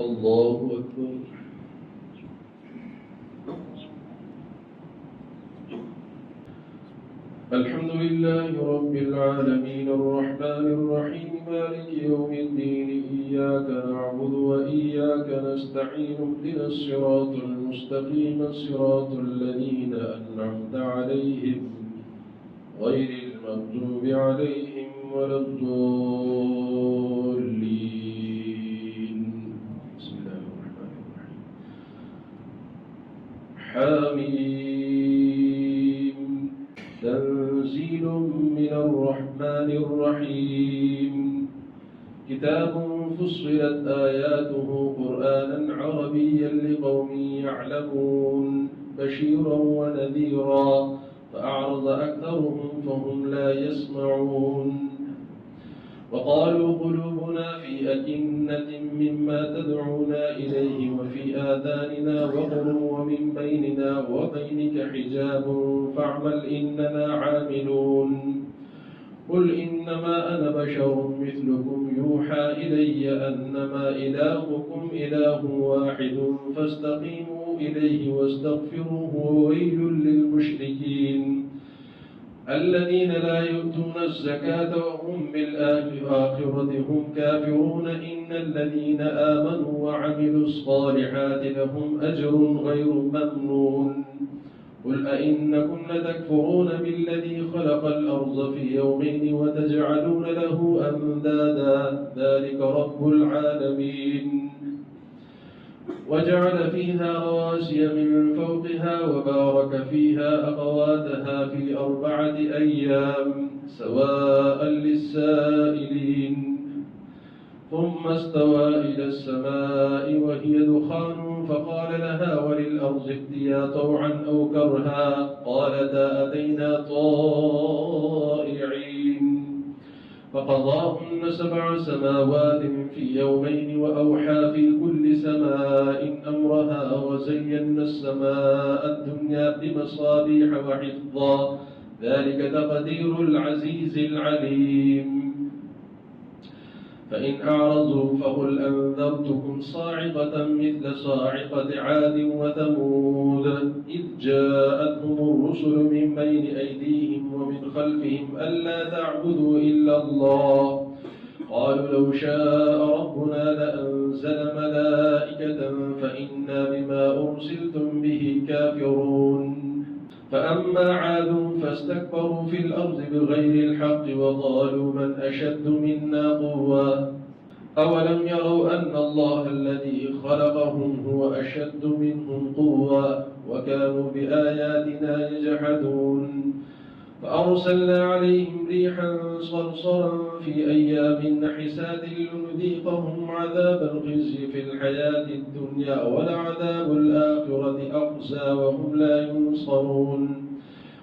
الله أكبر. الحمد لله رب العالمين الرحمن الرحيم مالك يوم الدين إياك نعبد وإياك نستعين اهدنا الصراط المستقيم صراط الذين أنعمت عليهم غير المغضوب عليهم ولا الضالين. بسم الله الرحمن الرحيم. حميم تنزيل من الرحمن الرحيم كتاب فصلت آياته قرآنا عربيا لقوم يعلمون بشيرا ونذيرا فأعرض أكثرهم فهم لا يسمعون وقالوا قلوبنا في أكنة مما تدعونا إليه وفي آذاننا وقر ومن بيننا وبينك حجاب فاعمل إننا عاملون قل إنما أنا بشر مثلكم يوحى إلي أنما إلهكم إله واحد فاستقيموا إليه واستغفروه وويل للمشركين الذين لا يؤتون الزكاة وهم بالآخرة هم كافرون إن الذين آمنوا وعملوا الصالحات لهم أجر غير ممنون قل أئنكم لتكفرون بالذي خلق الأرض في يومين وتجعلون له أندادا ذلك رب العالمين وجعل فيها رواسي من فوقها وبارك فيها أقواتها في 4 أيام سواء للسائلين ثم استوى إلى السماء وهي دخان فقال لها وللأرض ائتيا طوعا أو كرها قالتا أتينا طائعين فقضاهن 7 سماوات في يومين وأوحى في كل سماء أمرها وزينا السماء الدنيا بمصابيح وحفظا ذلك تقدير العزيز العليم فإن أعرضوا فقل أنذرتكم صاعقة مثل صاعقة عاد وثمود إذ جاءتهم الرسل من بين أيديهم ومن خلفهم ألا تعبدوا إلا الله قالوا لو شاء ربنا لأنزل ملائكة فإنا بما أرسلتم به كافرون فأما عاد فاستكبروا في الأرض بغير الحق وقالوا من أشد منا قوة أولم يروا أن الله الذي خلقهم هو أشد منهم قوة وكانوا بآياتنا يجحدون فأرسلنا عليهم ريحا صرصرا في أيام نحسات لنذيقهم عذاب الخزي في الحياة الدنيا ولعذاب الآخرة أخزى وهم لا ينصرون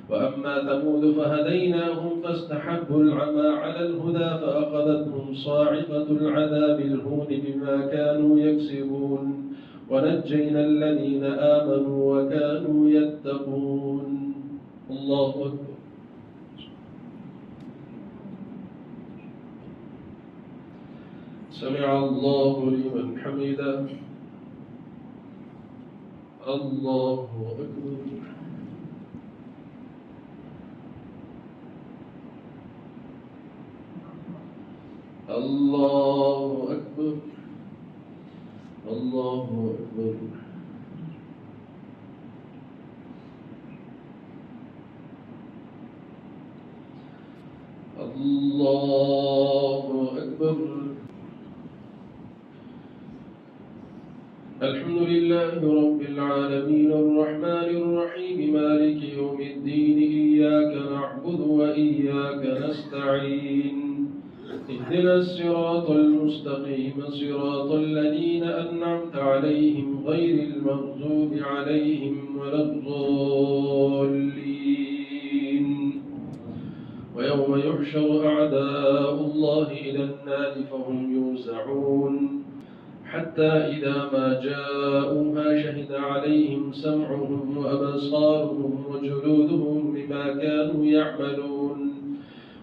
وأما ثمود فهديناهم فاستحبوا العمى على الهدى فأخذتهم صاعقة العذاب الهون بما كانوا يكسبون ونجينا الذين آمنوا وكانوا يتقون. الله أكبر. سمع الله لمن حمده. الله أكبر. الله أكبر. الله أكبر. الله أكبر. الحمد لله رب العالمين الرحمن الرحيم مالك يوم الدين إياك نعبد وإياك نستعين اهدنا الصراط المستقيم صراط الذين أنعمت عليهم غير المغضوب عليهم ولا الضالين ويوم يحشر أعداء الله إلى النار فهم يوزعون حتى إذا ما جاءوها شهد عليهم سمعهم وأبصارهم وجلودهم بما كانوا يعملون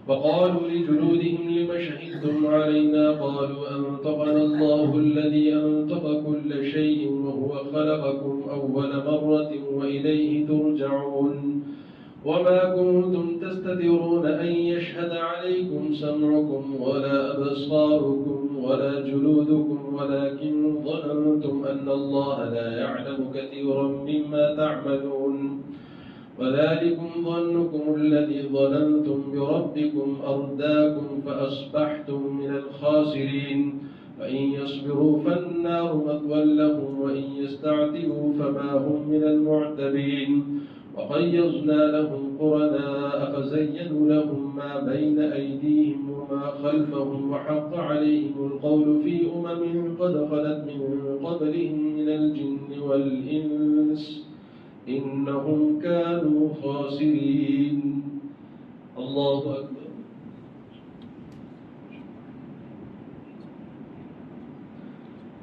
وقالوا لجلودهم لم شهدتم علينا قالوا أنطقنا الله الذي أنطق كل خلقكم أول مرة وإليه ترجعون وما كنتم تستترون أن يشهد عليكم سمعكم ولا أبصاركم ولا جلودكم ولكن ظننتم أن الله لا يعلم كثيرا مما تعملون وذلكم ظنكم الذي ظننتم بربكم أرداكم فأصبحتم من الخاسرين فإن يصبروا فالنار مثوى لهم وإن يستعتبوا فما هم من المعتبين وقيضنا لهم قرناء فزينوا لهم ما بين أيديهم وما خلفهم وحق عليهم القول في قد خلت من قبلهم من الجن والإنس إنهم كانوا خاسرين. الله أكبر.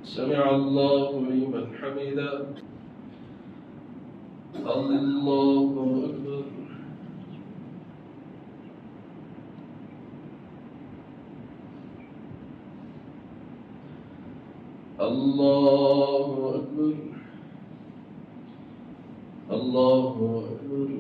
سمع الله لمن حمده. الله أكبر. الله أكبر. الله أكبر.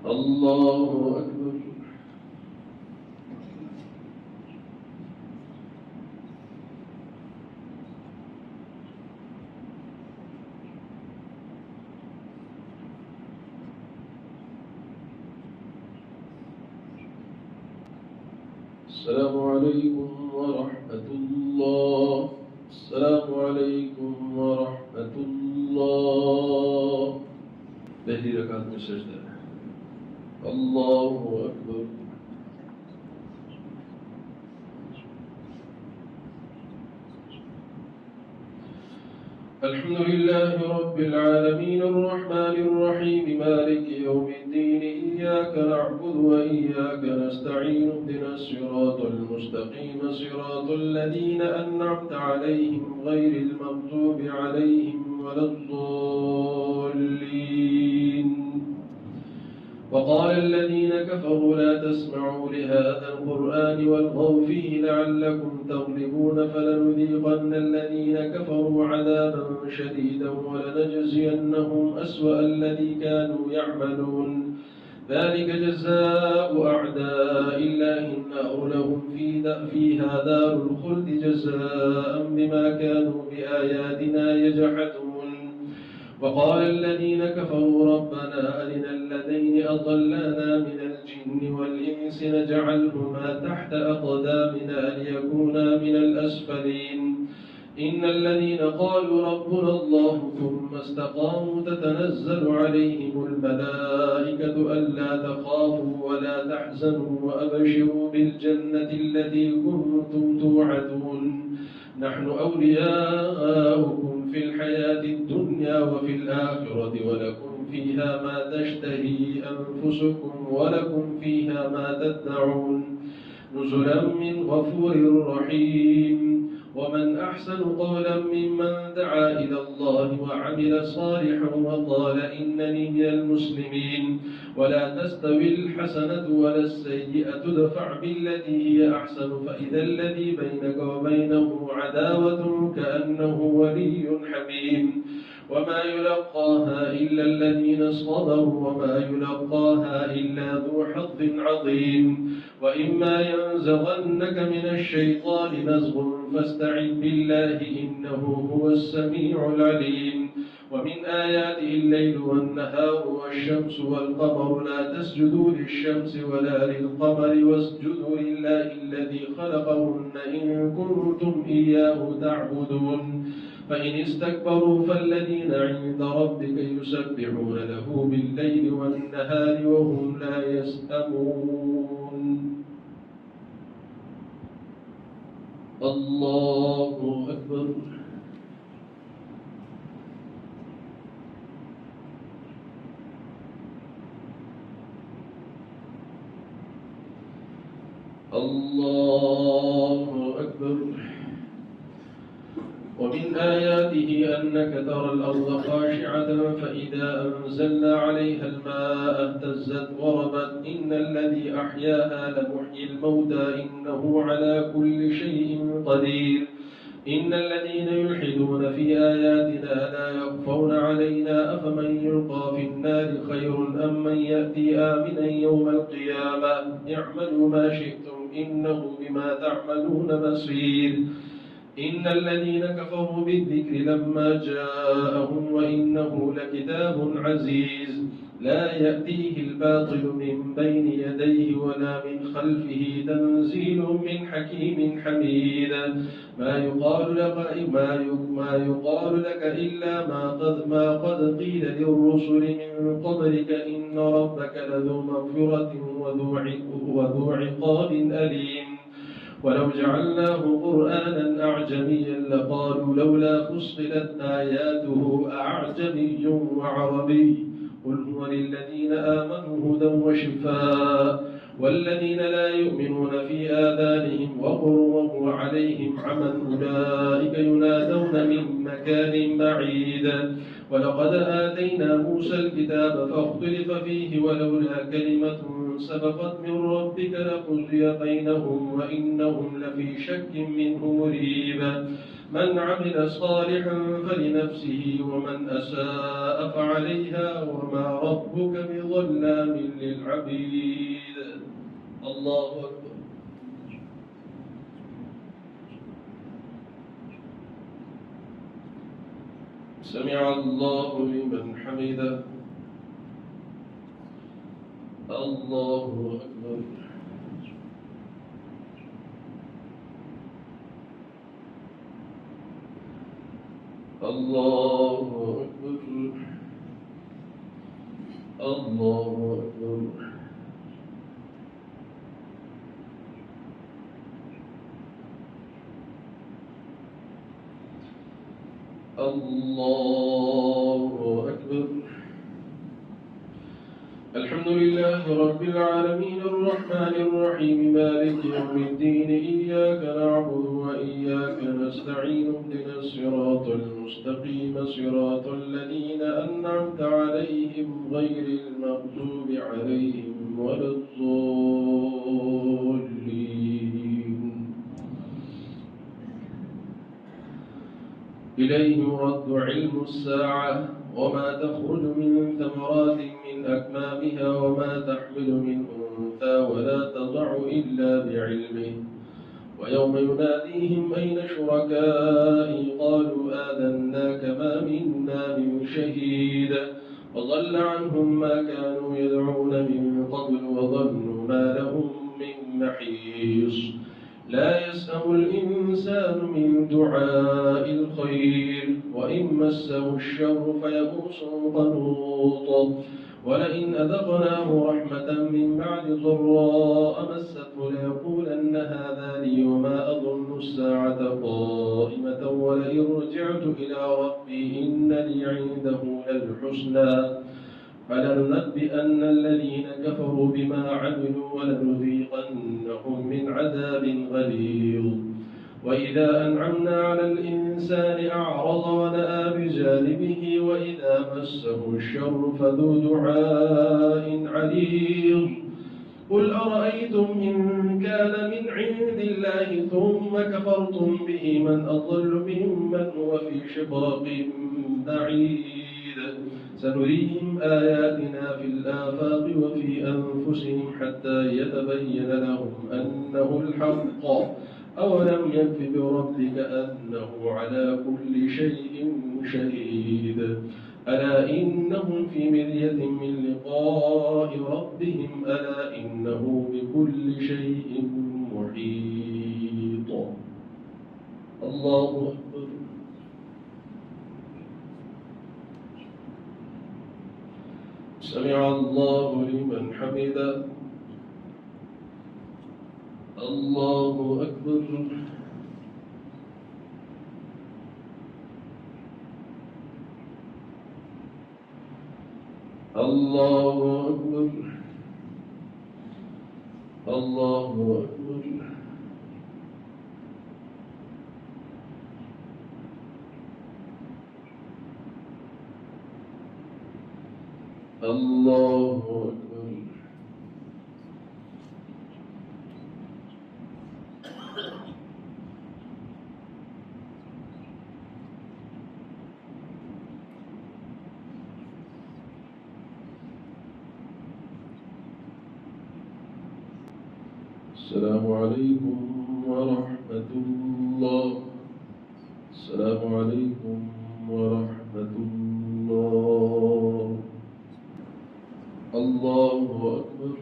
الله أكبر. السلام عليكم ورحمة الله. السلام عليكم ورحمة الله. पहली रकात में सजदा है. الله أكبر. الحمد لله رب العالمين الرحمن الرحيم مالك يوم الدين إياك نعبد وإياك نستعين اهدنا الصراط المستقيم صراط الذين أنعمت عليهم غير المغضوب عليهم ولا الضالين. وقال الذين كفروا لا تسمعوا لهذا القرآن والغوا فيه لعلكم تغلبون فلنذيقن الذين كفروا عذابا شديدا ولنجزينهم أسوأ الذي كانوا يعملون ذلك جزاء أعداء الله النار لهم فيها دار الخلد جزاء بما كانوا بآياتنا يجحدون. وقال الذين كفروا ربنا أرنا الذين أضلانا من الجن والإنس نجعلهما تحت أقدامنا ليكونا من الأسفلين. إن الذين قالوا ربنا الله ثم استقاموا تتنزل عليهم الملائكة ألا تخافوا ولا تحزنوا وأبشروا بالجنة التي كنتم توعدون نحن أولياؤكم في الحياة الدنيا وفي الآخرة ولكم فيها ما تشتهي أنفسكم ولكم فيها ما تدعون نزلا من غفور رحيم. ومن أحسن قولا ممن دعا إلى الله وعمل صالحا وقال إنني من المسلمين. ولا تستوي الحسنة ولا السيئة ادفع بالتي هي أحسن فإذا الذي بينك وبينه عداوة كأنه ولي حميم. وما يلقاها إلا الذين صبروا وما يلقاها إلا ذو حظ عظيم. وإما ينزغنك من الشيطان نزغ فاستعذ بالله إنه هو السميع العليم. ومن آياته الليل والنهار والشمس والقمر لا تسجدوا للشمس ولا للقمر واسجدوا لله الذي خلقهن إن كنتم إياه تعبدون. فإن استكبروا فالذين عند ربك يسبحون له بالليل والنهار وهم لا يسأمون. الله أكبر. الله أكبر. ومن آياته أنك ترى الأرض خاشعة فإذا أنزلنا عليها الماء اهتزت وربت إن الذي أحياها لمحيي الموتى إنه على كل شيء قدير إن الذين يلحدون في آياتنا لا يخفون علينا أفمن يلقى في النار خير أم من يأتي آمنا يوم القيامة اعملوا ما شئتم إنه بما تعملون بصير إن الذين كفروا بالذكر لما جاءهم وإنه لكتاب عزيز لا يأتيه الباطل من بين يديه ولا من خلفه تنزيل من حكيم حميد ما يقال لك إلا ما قد قيل للرسل من قبلك إن ربك لذو مغفرة وذو عقاب أليم ولو جعلناه قرآنا أعجميا لقالوا لولا فصلت آياته أعجمي وعربي قل هو للذين آمنوا هدى وشفاء والذين لا يؤمنون في آذانهم وقر وهو عليهم عمى أولئك ينادون من مكان بعيد ولقد آتينا موسى الكتاب فاختلف فيه ولولا كلمة سبقت من ربك لقضي بينهم وإنهم لفي شك منه مريب من عمل صالحا فلنفسه ومن أساء فعليها وما ربك بظلام للعبيد الله أكبر سمع الله لمن حمده الله أكبر الله أكبر الله أكبر الله أكبر الحمد لله رب العالمين الرحمن الرحيم مالك يوم الدين إياك نعبد وإياك نستعين اهدنا الصراط المستقيم صراط الذين أنعمت عليهم غير المغضوب عليهم ولا الضالين إليه يرد علم الساعة وما تخرج من ثمرات من أكمامها وما تحمل من أنثى ولا تضع إلا بعلمه ويوم يناديهم أين شركائي قالوا آذناك ما منا من شهيد وضل عنهم ما كانوا يدعون من قبل وظنوا ما لهم من محيص لا يسأم الإنسان من دعاء الخير وإن مسه الشر فيئوس قنوط ولئن أذقناه رحمة من بعد ضراء مسته ليقولن هذا لي وما أظن الساعة قائمة ولئن رجعت إلى ربي إن لي عنده للحسنى فلننبئن الذين كفروا بما عملوا ولنذيقنهم من عذاب غليظ وإذا أنعمنا على الإنسان أعرض ونأى بجانبه وإذا مسه الشر فذو دعاء عريض قل أرأيتم إن كان من عند الله ثم كفرتم به من أضل ممن هو في شقاق بعيد سنريهم آياتنا في الآفاق وفي أنفسهم حتى يتبين لهم أنه الحق أولم يكف بربك أنه على كل شيء شهيد ألا إنهم في مرية من لقاء ربهم ألا إنه بكل شيء محيط الله أكبر سمع الله لمن حمده الله أكبر الله أكبر الله أكبر الله أكبر. السلام عليكم ورحمة الله. السلام عليكم ورحمة الله. الله أكبر.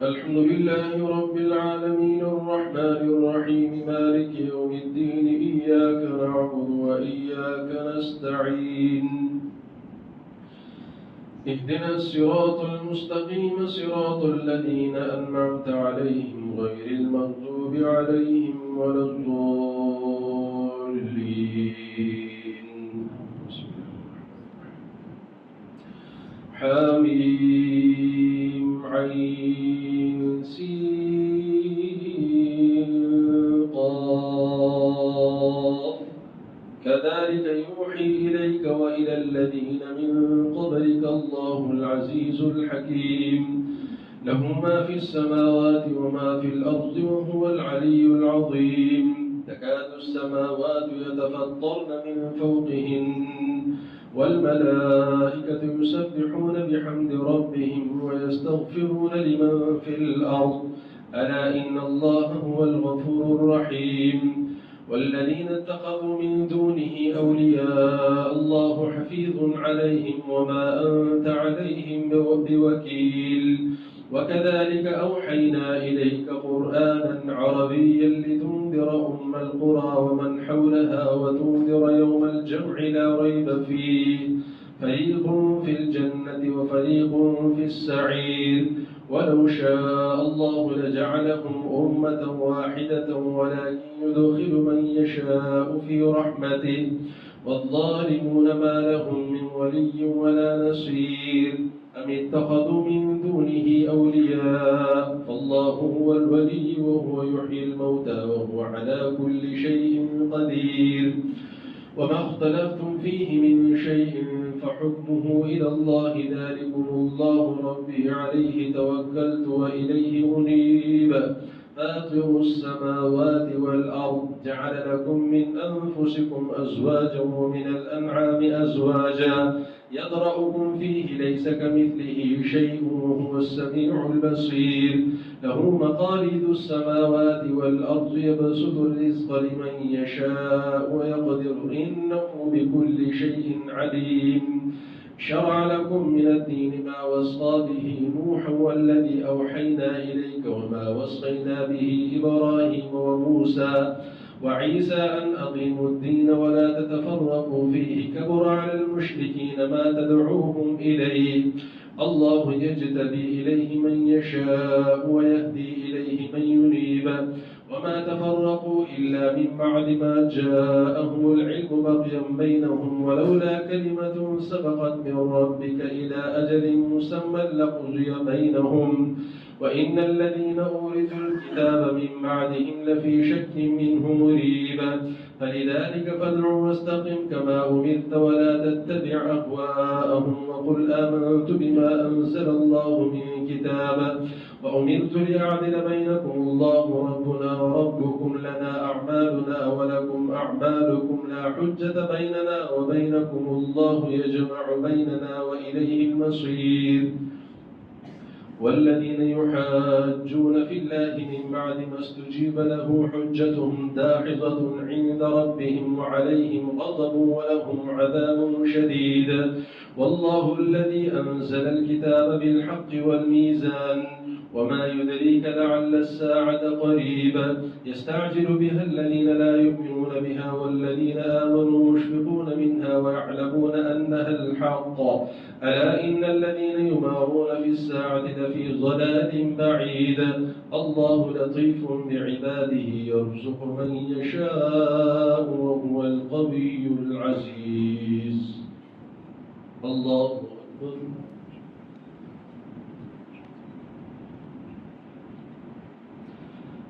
الحمد لله رب العالمين الرحمن الرحيم مالك يوم الدين إياك نعبد وإياك نستعين اهدنا الصراط المستقيم صراط الذين أنعمت عليهم غير المغضوب عليهم ولا الضالين. حميم عين سين قاف كذلك يوحي إليك وإلى الذين من قبلك الله العزيز الحكيم له ما في السماوات وما في الأرض وهو العلي العظيم تكاد السماوات يتفطرن من فوقهن والملائكة يسبحون بحمد ربهم ويستغفرون لمن في الأرض ألا إن الله هو الغفور الرحيم والذين اتخذوا من دونه أولياء الله حفيظ عليهم وما أنت عليهم بوكيل وكذلك أوحينا إليك قرآنا عربيا لتنذر أم القرى ومن حولها وتنذر يوم الجمع لا ريب فيه فريق في الجنة وفريق في السعير ولو شاء الله لجعلهم أمة واحدة ولكن يدخل من يشاء في رحمته والظالمون ما لهم من ولي ولا نصير أم اتخذوا من دونه أولياء فالله هو الولي وهو يحيي الموتى وهو على كل شيء قدير وما اختلفتم فيه من شيء فحكمه إلى الله ذلكم الله ربي عليه توكلت وإليه أنيب فاطر السماوات والأرض جعل لكم من أنفسكم أزواجا ومن الأنعام أزواجا يضرأكم فيه ليس كمثله شيء وهو السميع البصير له مقاليد السماوات والأرض يبسط الرزق لمن يشاء ويقدر إنه بكل شيء عليم شرع لكم من الدين ما وصى به نوح والذي أوحينا إليك وما وصينا به إبراهيم وموسى وعيسى أن أقيموا الدين ولا تتفرقوا فيه كبر على المشركين ما تدعوهم إليه الله يجتبي إليه من يشاء ويهدي إليه من ينيب وما تفرقوا إلا من بعد ما جاءهم العلم بغيا بينهم ولولا كلمة سبقت من ربك إلى أجل مسمى لقضي بينهم وإن الذين أورثوا الكتاب من بعدهم لفي شك منه مريب فلذلك فادع واستقم كما أمرت ولا تتبع أهواءهم وقل آمنت بما أنزل الله من كتاب وأمرت لأعدل بينكم الله ربنا وربكم لنا أعمالنا ولكم أعمالكم لا حجة بيننا وبينكم الله يجمع بيننا وإليه المصير والذين يحاجون في الله من بعد ما استجيب له حجتهم داحضة عند ربهم وعليهم غضب ولهم عذاب شديد والله الذي أنزل الكتاب بالحق والميزان وما يدريك لعل الساعة قريبا يستعجل بها الذين لا يؤمنون بها والذين آمنوا مشفقون منها ويعلمون أنها الحق ألا إن الذين يمارون في الساعة لفي ضلال بعيد الله لطيف بعباده يرزق من يشاء وهو القوي العزيز الله أكبر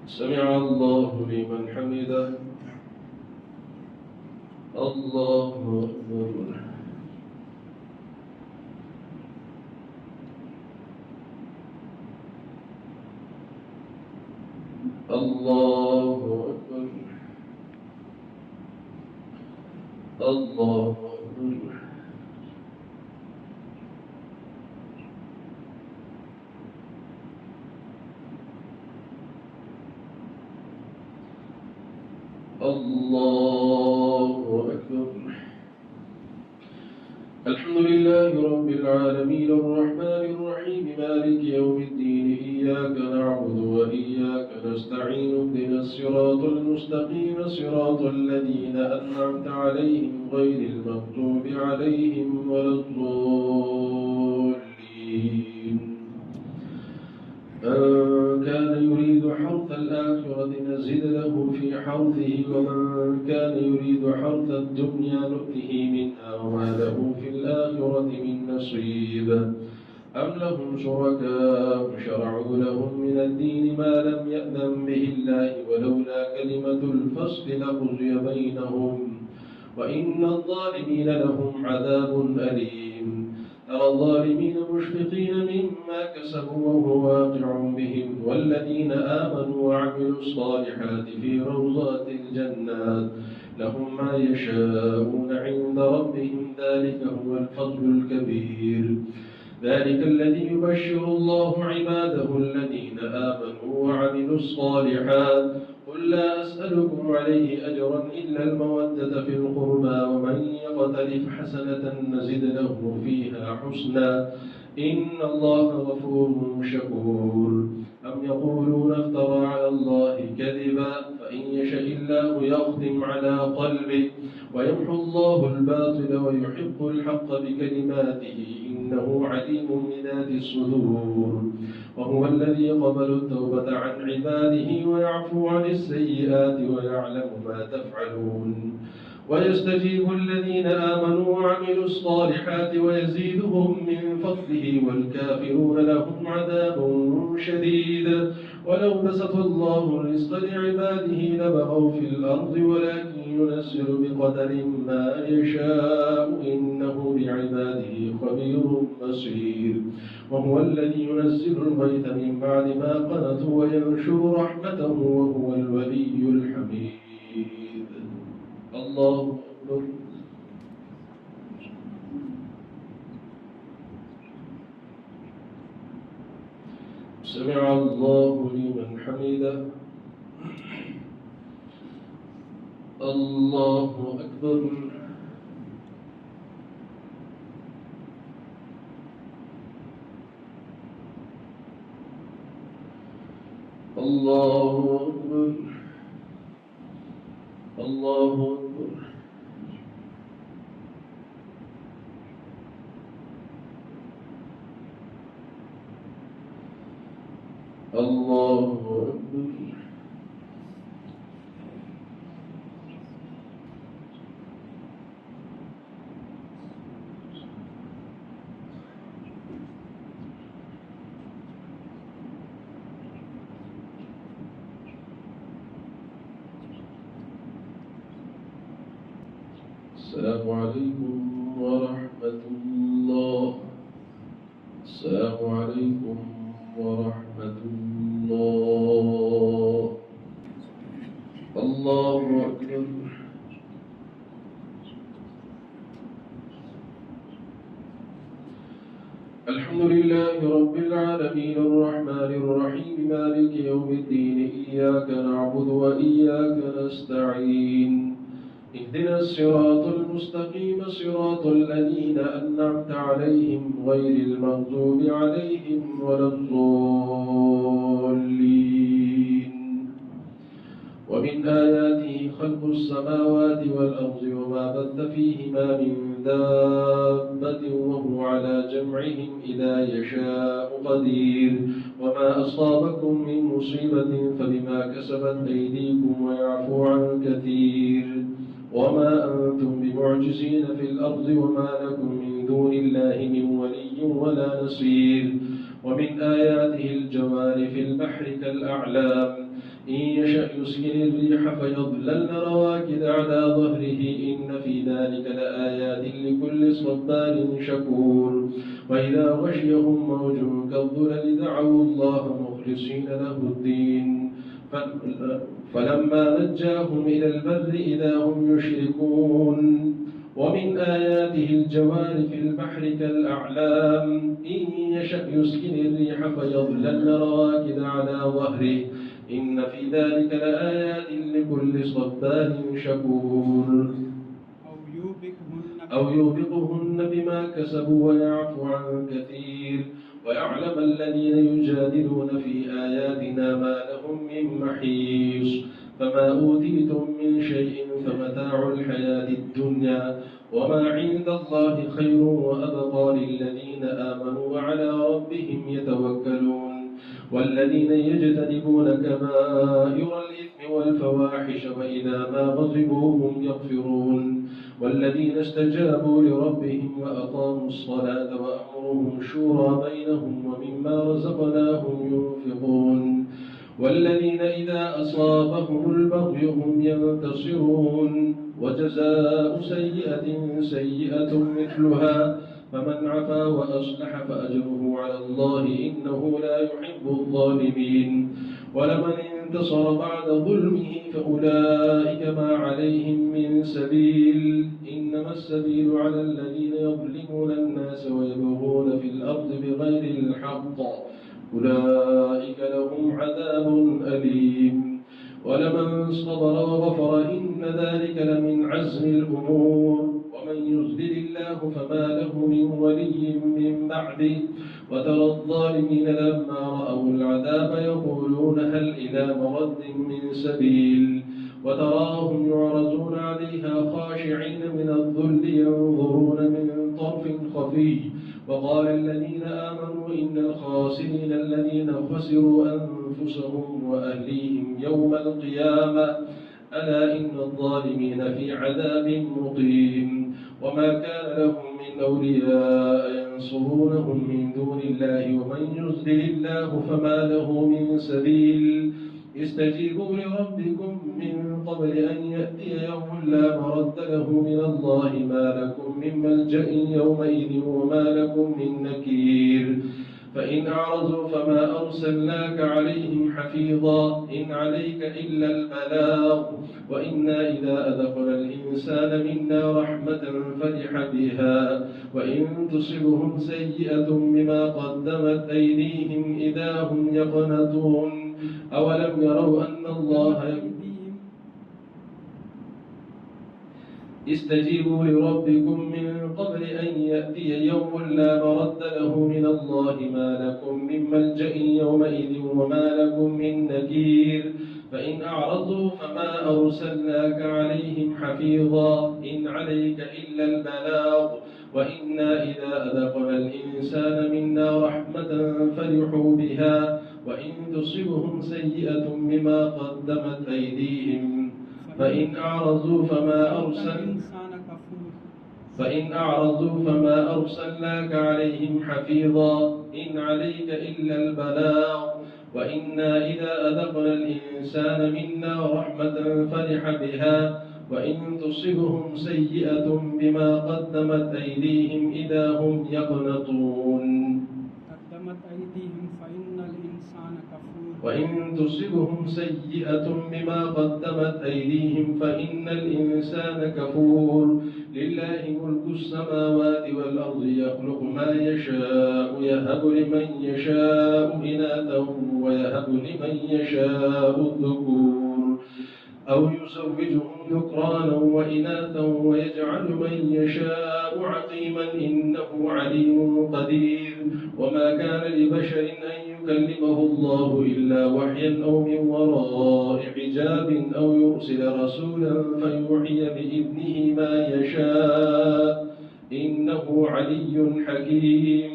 سمع الله لمن حمده الله أكبر. الله أكبر. الله أكبر. الله أكبر. الحمد لله رب العالمين الرحمن الرحيم مالك يوم الدين إياك نعبد وإياك نستعين اهدنا الصراط المستقيم صراط الذين أنعمت عليهم غير المغضوب عليهم ولا الضالين. من كان يريد حرث الآخرة نزد له في حرثه ومن كان يريد حرث الدنيا نؤته منها وما له في الآخرة من نصيب. أم لهم شركاء شرعوا لهم من الدين ما لم يأذن به الله ولولا كلمة الفصل لقضي بينهم وإن الظالمين لهم عذاب أليم. ترى الظالمين مشفقين مما كسبوا وهو واقع بهم والذين آمنوا وعملوا الصالحات في روضات الجنات لهم ما يشاءون عند ربهم ذلك هو الفضل الكبير. ذلك الذي يبشر الله عباده الذين آمنوا وعملوا الصالحات قل لا أسألكم عليه أجرا إلا المودة في القربى ومن يقترف حسنة نزد له فيها حسنا إن الله غفور شكور. أم يقولون افترى على الله كذبا فإن يشاء الله يختم على قلبه ويمحو الله الباطل ويحق الحق بكلماته إنه عليم بذات الصدور. وهو الذي يقبل التوبة عن عباده ويعفو عن السيئات ويعلم ما تفعلون ويستجيب الذين آمنوا وعملوا الصالحات ويزيدهم من فضله والكافرون لهم عذاب شديد. ولو بسط الله الرزق لعباده لبغوا في الأرض ولكن ينزل بقدر ما يشاء إنه بعباده خبير بصير. وهو الذي ينزل الغيث من بعد ما قنطوا وينشر رحمته وهو الولي الحميد. الله أكبر. سمع الله لمن حمده. الله أكبر. الله أكبر. الله أكبر. الله أكبر. السلام عليكم ورحمة الله. السلام عليكم ورحمة الله. الله أكبر. الحمد لله رب العالمين الرحمن الرحيم مالك يوم الدين إياك نعبد وإياك نستعين اهدنا الصراط المستقيم صراط الذين أنعمت عليهم غير المغضوب عليهم ولا الضالين. ومن آياته خلق السماوات والأرض وما بث فيهما من دابة وهو على جمعهم إذا يشاء قدير. وما أصابكم من مصيبة فبما كسبت أيديكم ويعفو عن كثير. وما أنتم بمعجزين في الأرض وما لكم من دون الله من ولي ولا نصير. ومن آياته الجوار في البحر كالأعلام إن يشأ يسكن الريح فيظللن رواكد على ظهره إن في ذلك لآيات لكل صبار شكور وإذا غشيهم موج كالظلل دعوا الله مخلصين له الدين فلما نجاهم إلى البر إذا هم يشركون ومن آياته الجوار في البحر كالأعلام إن يشأ يسكن الريح فيظللن رواكد على ظهره إن في ذلك لآيات لكل صبار شكور أو يوبقهن بما كسبوا ويعفو عن كثير ويعلم الذين يجادلون في آياتنا ما لهم من محيص فما أوتيتم من شيء فمتاع الحياة الدنيا وما عند الله خير وأبقى للذين آمنوا وعلى ربهم يتوكلون والذين يجتنبون كبائر الإثم والفواحش وإذا ما غضبوا هم يغفرون والذين استجابوا لربهم وأقاموا الصلاة وأمرهم شورى بينهم ومما رزقناهم ينفقون والذين إذا أصابهم البغي هم ينتصرون وجزاء سيئة سيئة مثلها فمن عفا وأصلح فأجره على الله إنه لا يحب الظالمين ولمن انتصر بعد ظلمه فأولئك ما عليهم من سبيل إنما السبيل على الذين يظلمون الناس ويبغون في الأرض بغير الحق أولئك لهم عذاب أليم ولمن صبر وغفر إن ذلك لمن عزم الأمور ومن يضلل الله فما له من ولي من بعده وترى الظالمين لما رأوا العذاب يقولون هل إلى مرد من سبيل وتراهم يعرضون عليها خاشعين من الذل ينظرون من طرف خفي وقال الذين آمنوا إن الخاسرين الذين خسروا أنفسهم وأهليهم يوم القيامة ألا إن الظالمين في عذاب مقيم وما كان لهم من أولياء ينصرونهم من دون الله ومن يضلل الله فما له من سبيل استجيبوا لربكم من قبل أن يأتي يوم لا مرد له من الله ما لكم من ملجأ يومئذ وما لكم من نكير فإن أعرضوا فما أرسلناك عليهم حفيظا إن عليك إلا البلاغ وإنا إذا أذقنا الإنسان منا رحمة فرح بها وإن تصبهم سيئة بما قدمت أيديهم إذا هم يقنطون أولم يروا أن الله استجيبوا لربكم من قبل أن يأتي يوم لا مرد له من الله ما لكم من ملجأ يومئذ وما لكم من نكير فإن أعرضوا فما أرسلناك عليهم حفيظا إن عليك إلا البلاغ وإنا إذا أذقنا الإنسان منا رحمة فرحوا بها وإن تصبهم سيئة بما قدمت أيديهم فإن أعرضوا فما أرسلناك عليهم حفيظا إن عليك إلا البلاغ وإنا إذا أذقنا الإنسان منا رحمة فرح بها وإن تصبهم سيئة بما قدمت أيديهم إذا هم يقنطون وإن تصبهم سيئة بما قدمت أيديهم فإن الإنسان كفور لله ملك السماوات والأرض يخلق ما يشاء يهب لمن يشاء إناثا ويهب لمن يشاء الذكور أو يزوجهم ذكرانا وإناثا ويجعل من يشاء عقيما إنه عليم قدير وما كان لبشر أن يكلمه الله إلا وحيا أو من وراء حجاب أو يرسل رسولا فيوحي بإذنه ما يشاء إنه علي حكيم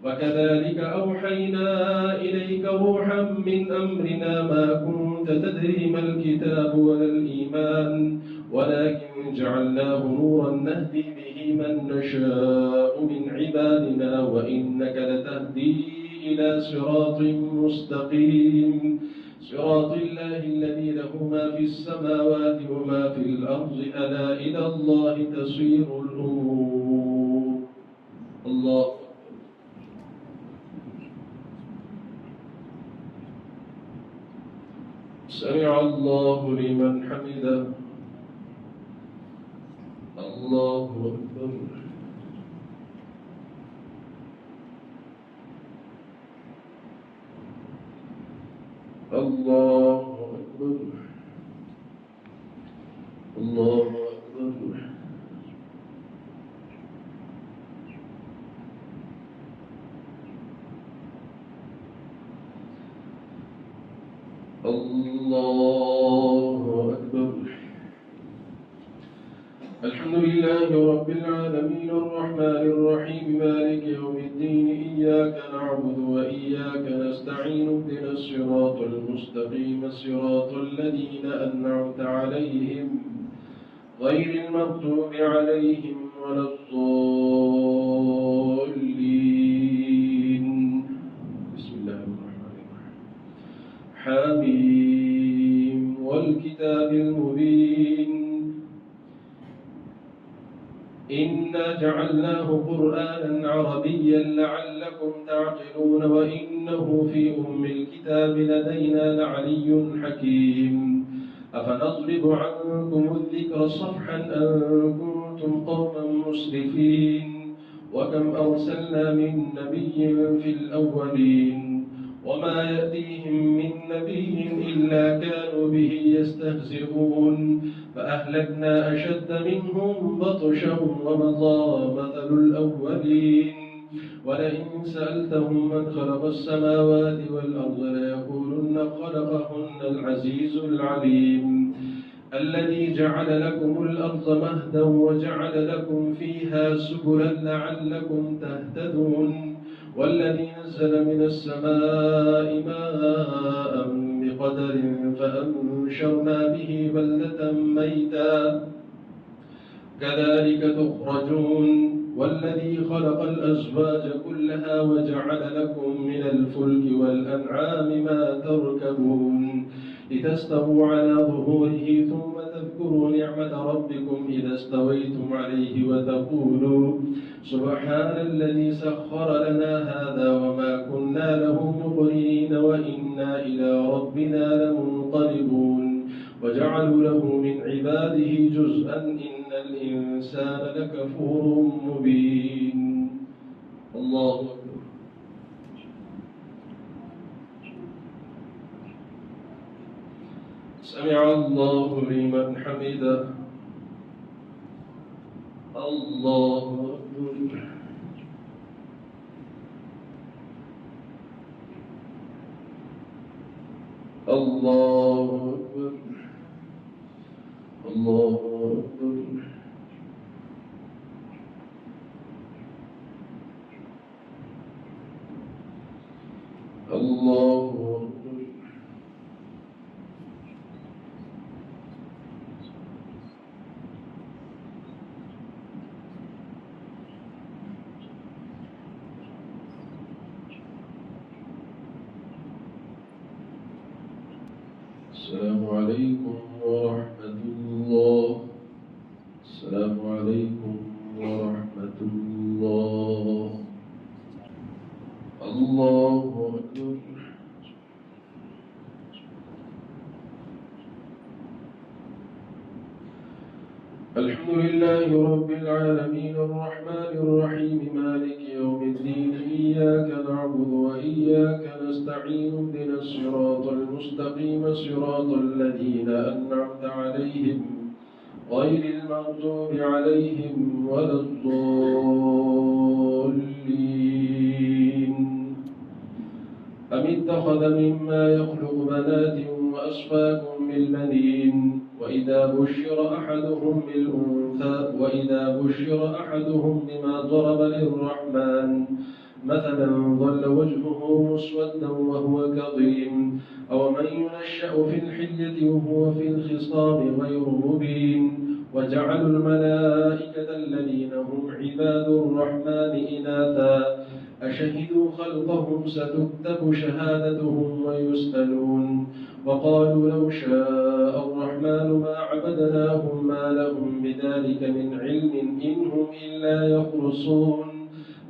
وكذلك أوحينا إليك روحا من أمرنا ما كنت تدري ما الكتاب ولا الإيمان ولكن جعلناه نورا نهدي به من نشاء من عبادنا وإنك لتهدي إلى صراط مستقيم صراط الله الذي له ما في السماوات وما في الأرض ألا إلى الله تصير الأمور. الله سمع الله لمن حمده. الله أكبر. الله أكبر. الله أكبر. الله أكبر. الحمد لله رب العالمين الرحمن الرحيم مالك يوم الدين إياك نعبد وإياك نستعين اهدنا الصراط المستقيم صراط الذين أنعمت عليهم غير المغضوب عليهم ولا الضالين. بسم الله الرحمن الرحيم. حميم والكتاب المبين إنا جعلناه قرآنا عربيا لعلكم تعقلون وإنه في أم الكتاب لدينا لعلي حكيم. أفنضرب عنكم الذكر صفحا أن كنتم قوما مسرفين وكم أرسلنا من نبي في الأولين وما يأتيهم من نبي إلا كانوا به يستهزئون فأهلكنا أشد منهم بطشا ومضى مثل الأولين ولئن سألتهم من خلق السماوات والأرض ليقولن خلقهن العزيز العليم الذي جعل لكم الأرض مهدا وجعل لكم فيها سبلا لعلكم تهتدون والذي نزل من السماء ماء بقدر فأنشرنا به بلدة ميتا كذلك تخرجون والذي خلق الأزواج كلها وجعل لكم من الفلك والأنعام ما تركبون لتستووا على ظهوره ثم تذكروا نعمة ربكم إذا استويتم عليه وتقولوا سبحان الذي سخر لنا هذا وما كنا له مقرنين وإنا إلى ربنا لمنقلبون وجعلوا له من عباده جزءا إن الإنسان لكفور مبين. الله أكبر. سمع الله لمن حمده. الله أكبر. الله أكبر. الله أكبر. الله أكبر. السلام عليكم ورحمة الله. السلام عليكم ورحمة الله. الله أكبر. الحمد لله رب العالمين الرحمن الرحيم مالك يوم الدين إياك نعبد وإياك نستعين اهدنا الصراط المستقيم صراط الذين أنعمت عليهم غير المغضوب عليهم ولا الضالين. أم اتخذ مما يخلق بنات وأصفاكم بالبنين وإذا بشر أحدهم بما ضرب للرحمن مثلا ظل وجهه مسودا وهو كظيم أو من ينشأ في الحلية وهو في الخصام غير مبين وجعلوا الملائكة الذين هم عباد الرحمن إناثا أشهدوا خلقهم ستكتب شهادتهم ويسألون وقالوا لو شاء الرحمن ما عبدناهم ما لهم بذلك من علم إن هم إلا يخرصون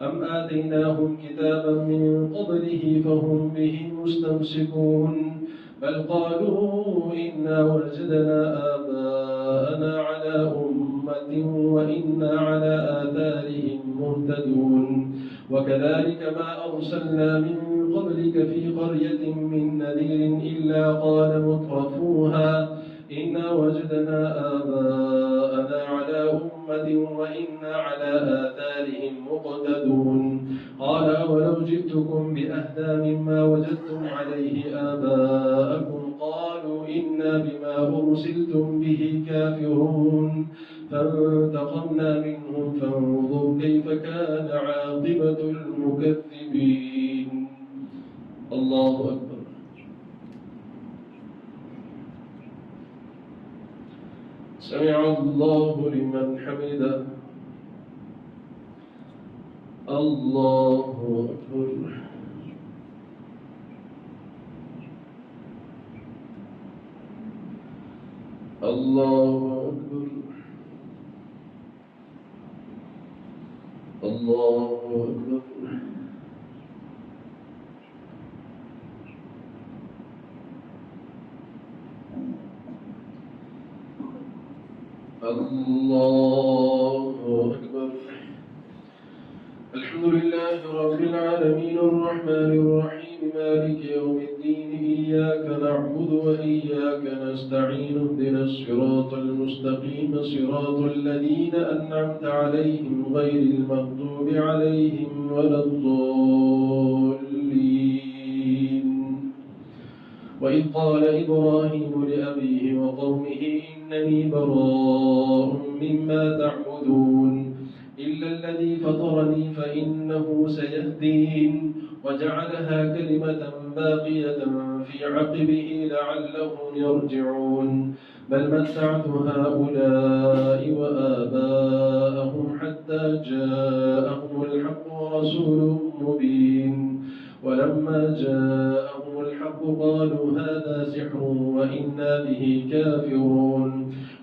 أم آتيناهم كتابا من قبله فهم به مستمسكون بل قالوا إنا وجدنا آباءنا على أمة وإنا على آثارهم مهتدون وكذلك ما أرسلنا من قبلك في قرية من نذير إلا قال مترفوها إنا وجدنا آباءنا على أمة وإنا على آثارهم مقتدون قال أولو جئتكم بأهدى مما وجدتم عليه آباءكم قالوا إنا بما أرسلتم به كافرون فانتقمنا منهم فانظر كيف كان عاقبة المكذبين. الله أكبر. سمع الله لمن حمده. الله أكبر. الله أكبر. الله أكبر. الله أكبر. الحمد لله رب العالمين الرحمن الرحيم مالك يوم الدين إياك نعبد وإياك نستعين اهدنا الصراط المستقيم صراط الذين أنعمت عليهم غير المغضوب عليهم ولا الضالين. وإذ قال إبراهيم لأبيه وقومه إنني براء مما تعبدون إلا الذي فطرني فإنه سيهدين وجعلها كلمة باقية في عقبه لعلهم يرجعون بل متعت هؤلاء وآباءهم حتى جاءهم الحق ورسول مبين ولما جاءهم الحق قالوا هذا سحر وإنا به كافرون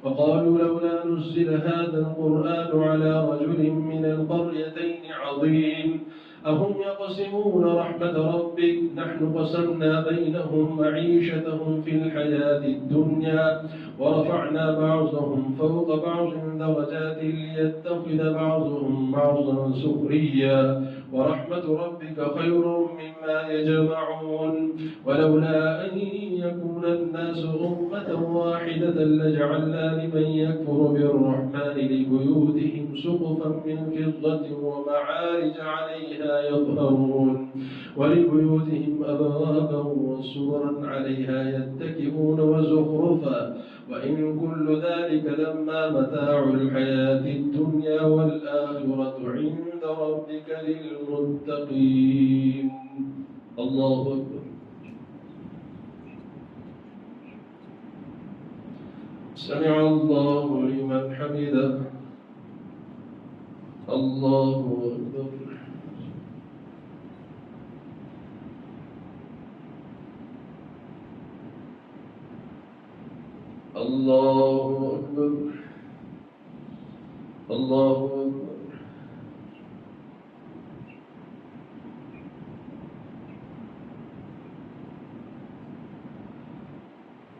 وقالوا لولا نزل هذا القرآن على رجل من القريتين عظيم أهم يقسمون رحمة ربك نحن قسمنا بينهم معيشتهم في الحياة الدنيا ورفعنا بعضهم فوق بعض درجات ليتخذ بعضهم بعضا سخريا ورحمة ربك خير مما يجمعون ولولا أن يكون الناس أمة واحدة لجعلنا لمن يكفر بالرحمن لبيوتهم سقفا من فضة ومعارج عليها يظهرون ولبيوتهم أبوابا وسورا عليها يتكئون وزخرفا وإن كل ذلك لما متاع الحياة الدنيا والآخرة عند ربك للمتقين. الله أكبر. سمع الله لمن حمده. الله أكبر. الله أكبر. الله أكبر.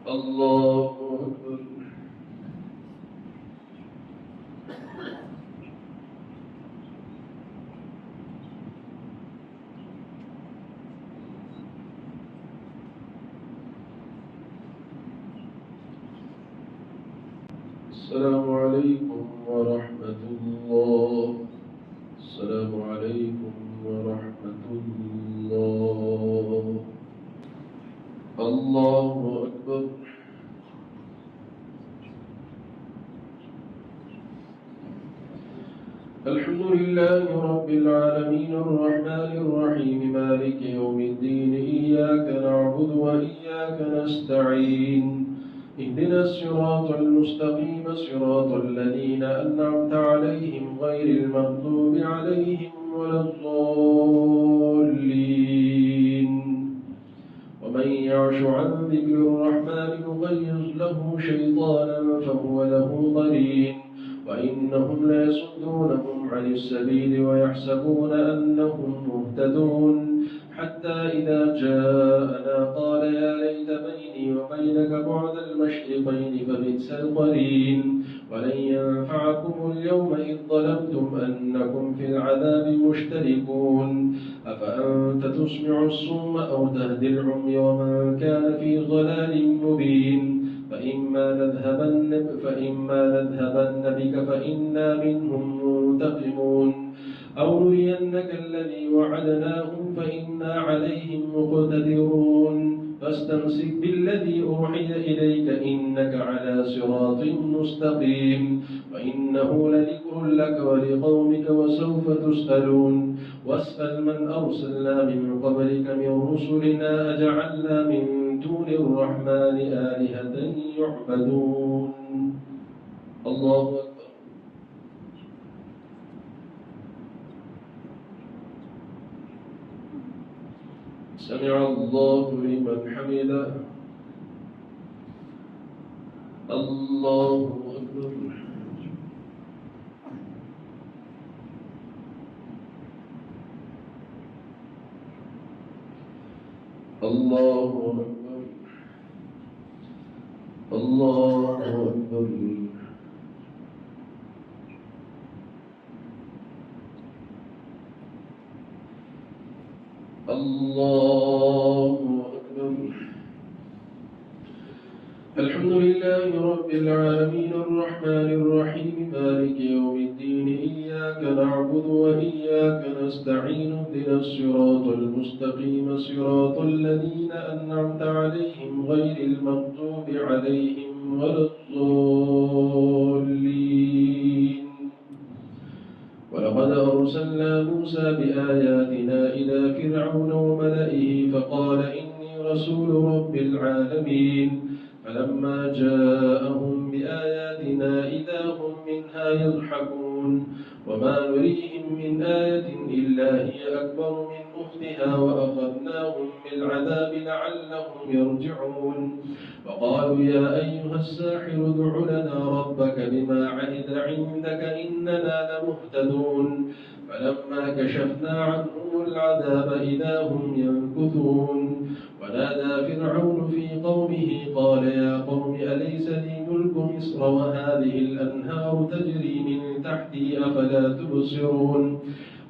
الله أكبر. السلام عليكم ورحمة الله. السلام عليكم ورحمة الله. الله أكبر. الحمد لله رب العالمين الرحمن الرحيم مالك يوم الدين إياك نعبد وإياك نستعين اهدنا الصراط المستقيم صراط الذين أنعمت عليهم غير المغضوب عليهم ولا الضالين له شيطانا فهو له قرين وإنهم ليصدونهم عن السبيل ويحسبون أنهم مهتدون حتى إذا جاءنا قال يا ليت بيني وبينك بعد المشرقين فبئس القرين ولن ينفعكم اليوم إذ ظلمتم أنكم في العذاب مشتركون أفأنت تسمع الصم أو تهدي العمي ومن كان في ضلال مبين فإما نذهبن بك فإنا منهم منتقمون أو نرينك الذي وعدناهم فإنا عليهم مقتدرون فاستمسك بالذي أوحي إليك إنك على صراط مستقيم وإنه لذكر لك ولقومك وسوف تسألون واسأل من أرسلنا من قبلك من رسلنا أجعلنا من دون الرحمن آلهة يعبدون. الله أكبر. سمع الله لمن حمده. الله أكبر. الله أكبر. الله أكبر. الله أكبر. الحمد لله رب العالمين الرحمن الرحيم مالك يوم الدين إياك نعبد وإياك نستعين اهدنا الصراط المستقيم صراط الذين أنعمت عليهم غير المغضوب عليهم ولا الضالين. ولقد أرسلنا موسى بآياتنا إلى فرعون وملئه فقال إني رسول رب العالمين فلما جاءهم بآياتنا إذا هم منها يضحكون وما نريهم من آية إلا هي أكبر من أختها وأخذناهم بالعذاب لعلهم يرجعون. وقالوا يا أيها الساحر ادع لنا ربك بما عهد عندك إننا لمهتدون فلما كشفنا عنهم العذاب إذا هم ينكثون. ونادى فرعون في قومه قال يا قوم أليس لي ملك مصر وهذه الأنهار تجري من تحتي أفلا تبصرون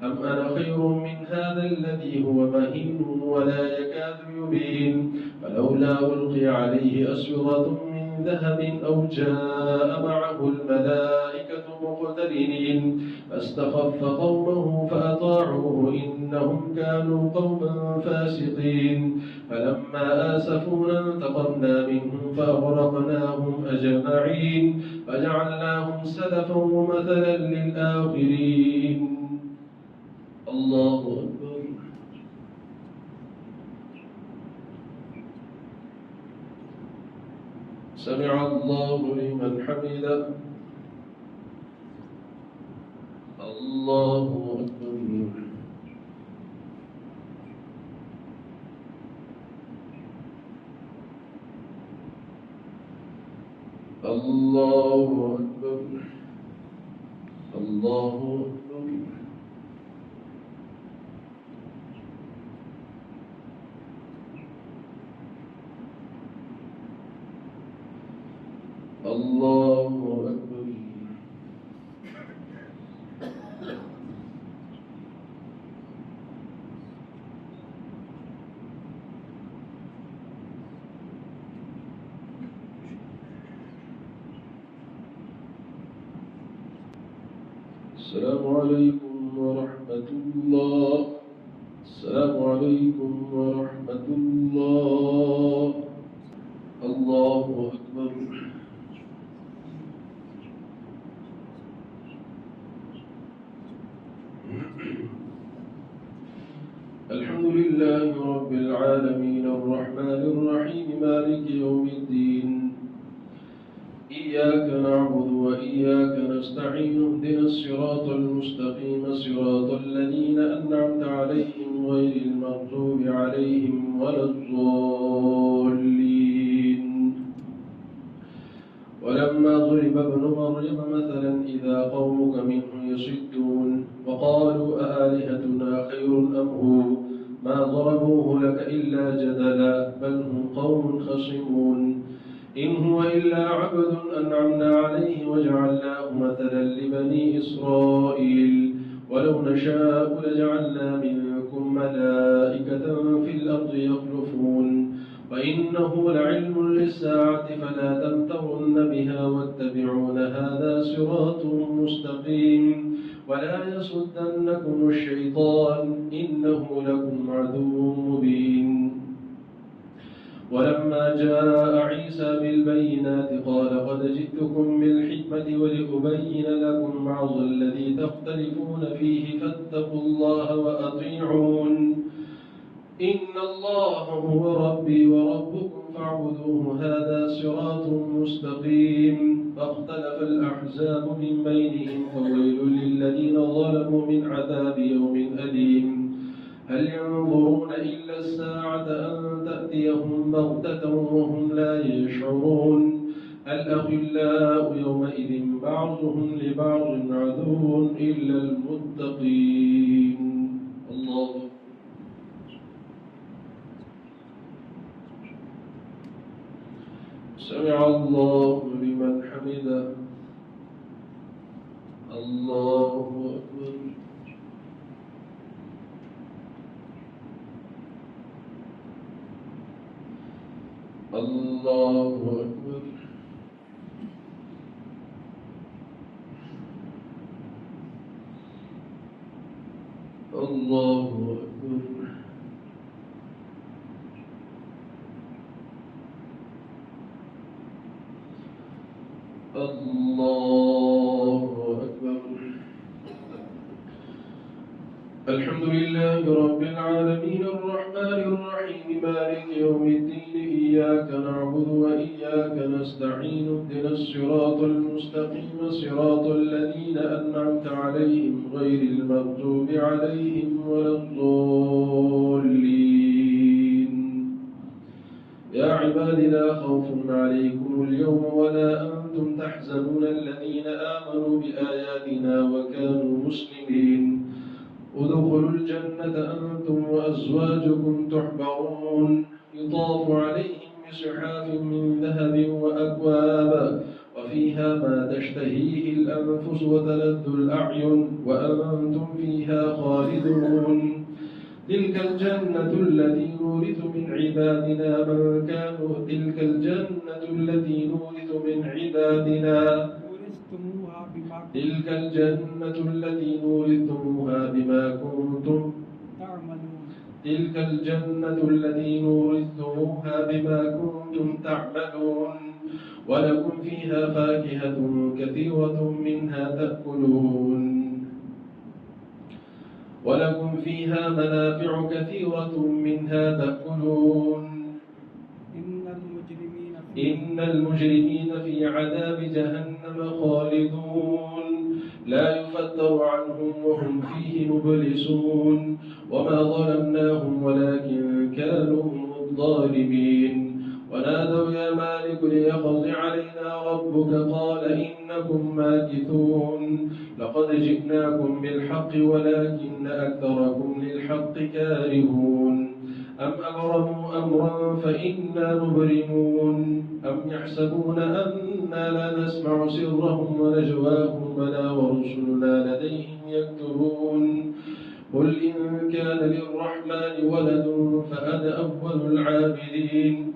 أم أنا خير من هذا الذي هو مهين ولا يكاد يبين فلولا ألقي عليه أسورة من ذهب أو جاء معه الملائكة مقترنين فاستخف قومه فأطاعوه إنهم كانوا قوما فاسقين. فلما آسفونا انتقمنا منهم فأغرقناهم أجمعين فجعلناهم سلفا ومثلا للآخرين. الله أكبر. سمع الله لمن حمده. الله أكبر. الله أكبر. الله أكبر. الله أكبر. السلام عليكم ورحمة الله. السلام عليكم ورحمة الله. الله أكبر. الحمد لله رب العالمين الرحمن الرحيم مالك يوم الدين إياك نعبد وإياك نستعين اهدنا الصراط المستقيم صراط الذين أنعمت عليهم غير المغضوب عليهم ولا الضالين. ولما ضرب ابن مريم مثلا إذا قومك منه يصدون وقالوا أآلهتنا خير أم هو ما ضربوه لك إلا جدلا بل هم قوم خصمون إن هو إلا عبد أنعمنا عليه وجعلناه مثلا لبني إسرائيل ولو نشاء لجعلنا منكم ملائكة في الأرض يخلفون وإنه لعلم للساعة فلا تمترن بها واتبعون هذا صراط مستقيم ولا يصدنكم الشيطان إنه لكم عدو مبين ولما جاء عيسى بالبينات قال قد جئتكم بالحكمة ولأبين لكم بعض الذي تختلفون فيه فاتقوا الله وأطيعون إن الله هو ربي وربكم فاعبدوه هذا صراط مستقيم فاختلف الأحزاب من بينهم فويل للذين ظلموا من عذاب يوم أليم هل ينظرون إلا الساعة أن تأتيهم بغتة وهم لا يشعرون الأخلاء يومئذ بعضهم لبعض عدو إلا المتقين الله سمع الله لمن حمده الله أكبر الله أكبر الله أكبر الله أكبر الحمد لله رب العالمين الرحمن الرحيم مالك يوم الدين إياك نعبد وإياك نستعين اهدنا الصراط المستقيم صراط الذين أنعمت عليهم غير المغضوب عليهم ولا الضالين يا عباد لا خوف عليكم اليوم ولا أنتم تحزنون الذين آمنوا بآياتنا وكانوا مسلمين ادخلوا الجنة أنتم وأزواجكم تحبرون يطاف عليهم بصحاف من ذهب وأكواب وفيها ما تشتهيه الأنفس وتلذ الأعين وأنتم فيها خالدون تلك الجنة التي نورث من عبادنا من كانوا تلك الجنة التي نورث من عبادنا تلك الجنة التي نورثتموها بما كنتم تعملون تلك الجنة التي نورثتموها بما كنتم تعملون ولكم فيها فاكهة كثيرة منها تأكلون ولكم فيها منافع كثيرة منها تأكلون إن المجرمين في عذاب جهنم خالدون لا يفتر عنهم وهم فيه مبلسون وما ظلمناهم ولكن كانوا هم الظالمين ونادوا يا مالك ليقض علينا ربك قال إنكم ماكثون لقد جئناكم بالحق ولكن أكثركم للحق كارهون أم أبرموا أمرا فإنا مبرمون أم يحسبون أنا لا نسمع سرهم ونجواهم بلى ورسلنا لديهم يكتبون قل إن كان للرحمن ولد فأنا أول العابدين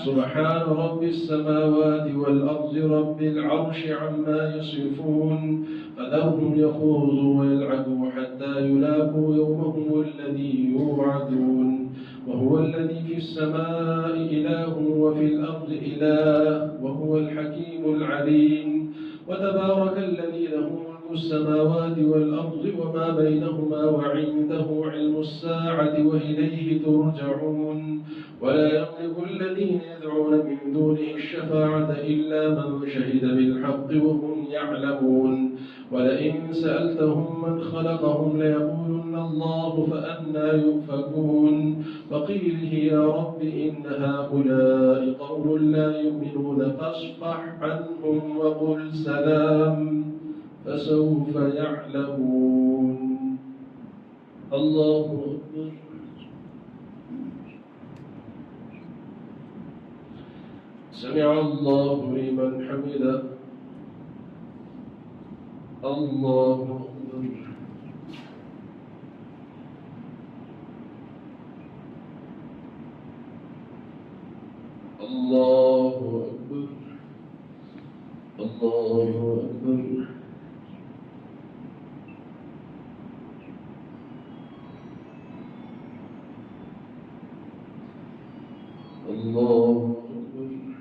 سبحان رب السماوات والأرض رب العرش عما يصفون فذرهم يخوضوا ويلعبوا حتى يلاقوا يومهم الذي يوعدون وهو الذي في السماء إله وفي الأرض إله وهو الحكيم العليم وتبارك الذي له ملك السماوات والأرض وما بينهما وعنده علم الساعة وإليه ترجعون ولا يملك الذين يدعون من دونه الشفاعة إلا من شهد بالحق وهم يعلمون ولئن سألتهم من خلقهم ليقولن الله فأنى يؤفكون وقيله يا رب إن هؤلاء قوم لا يؤمنون فاصفح عنهم وقل سلام فسوف يعلمون. الله أكبر. سمع الله لمن حمده. الله أكبر. الله أكبر. الله أكبر. الله أكبر.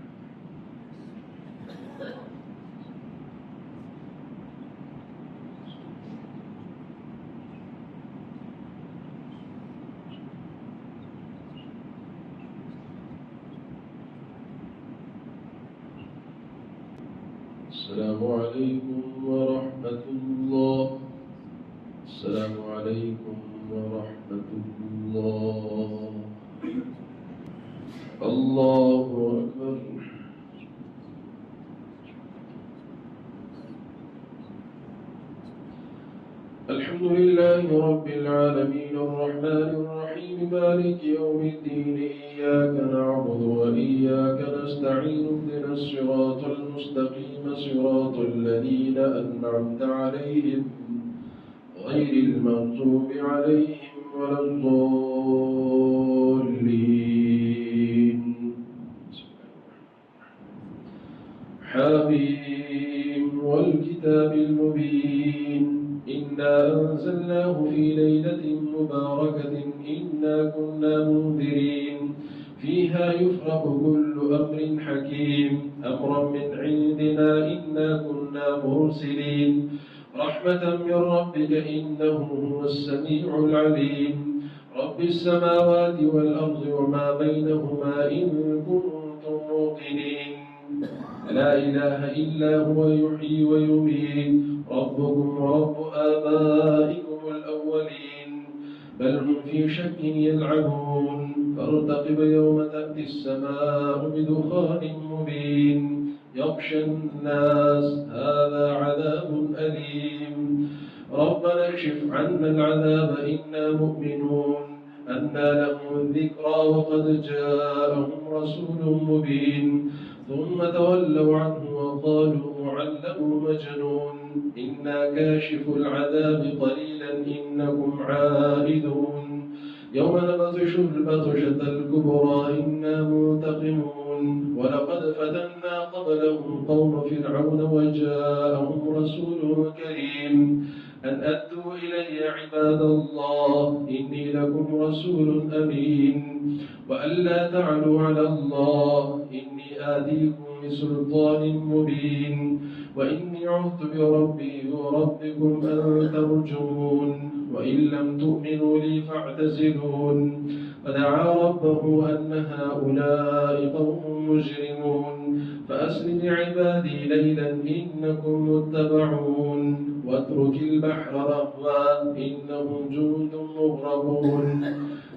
السلام عليكم ورحمة الله. السلام عليكم ورحمة الله. الله أكبر. الحمد لله رب العالمين الرحمن الرحيم مالك يوم الدين إياك نعبد وإياك نستعين اهدنا الصراط المستقيم صراط الذين أنعمت عليهم غير المغضوب عليهم ولا الضالين. حميم والكتاب المبين إنا أنزلناه في ليلة مباركة إنا كنا منذرين فيها يفرق كل أمر حكيم أمرا من عندنا إنا كنا مرسلين رحمة من ربك إنه هو السميع العليم رب السماوات والأرض وما بينهما إن كنتم موقنين لا إله إلا هو يحيي ويميت ربكم ورب آبائكم الأولين بل هم في شك يلعبون فارتقب يوم تأتي السماء بدخان مبين يغشى الناس هذا عذاب أليم ربنا اكشف عنا العذاب إنا مؤمنون أنى لهم الذكرى وقد جاءهم رسول مبين ثم تولوا عنه وقالوا معلم مجنون إنا كاشف العذاب قليلا إنكم عائدون يوم نبطش البطشة الكبرى إنا منتقمون ولقد فتنا قبلهم قوم فرعون وجاءهم رسول كريم أن أدوا إلي عباد الله إني لكم رسول أمين وألا تعلوا على الله إني آتيكم بسلطان مبين وإني عذت بربي وربكم أن ترجمون وإن لم تؤمنوا لي فاعتزلون فدعا ربه أن هؤلاء قوم مجرمون فأسر بعبادي ليلا إنكم متبعون واترك البحر رهوا إنهم جند مغرقون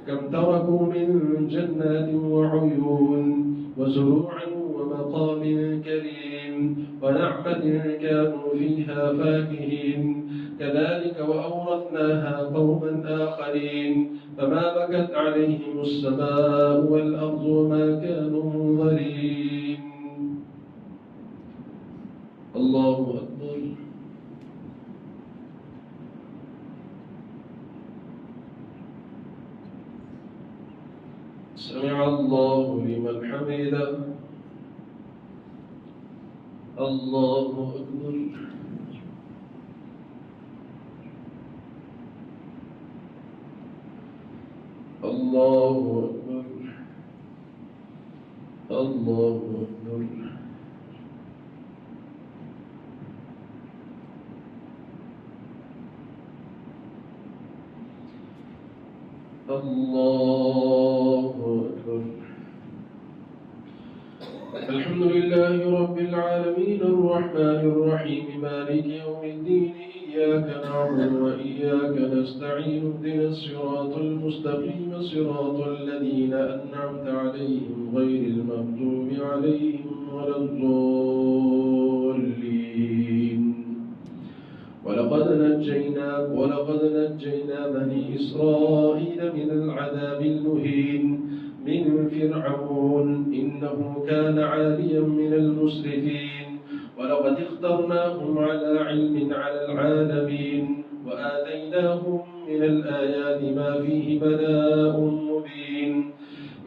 كم تركوا من جنات وعيون وزروع ومقام كريم ونعمة كانوا فيها فاكهين كذلك وأورثناها قوما آخرين فما بكت عليهم السماء والأرض وما كانوا منظرين. الله أكبر. سمع الله لمن حمده. الله أكبر. الله أكبر. الله أكبر. الله أكبر. الحمد لله رب العالمين الرحمن الرحيم مالك يوم الدين إياك نعبد وإياك نستعين اهدنا الصراط المستقيم صراط الذين أنعمت عليهم غير المغضوب عليهم ولا الضالين. ولقد نجينا بني إسرائيل من العذاب المهين من فرعون إنه كان عاليا من المسرفين. ولقد اخترناهم على علم على العالمين وآتيناهم من الآيات ما فيه بلاء مبين.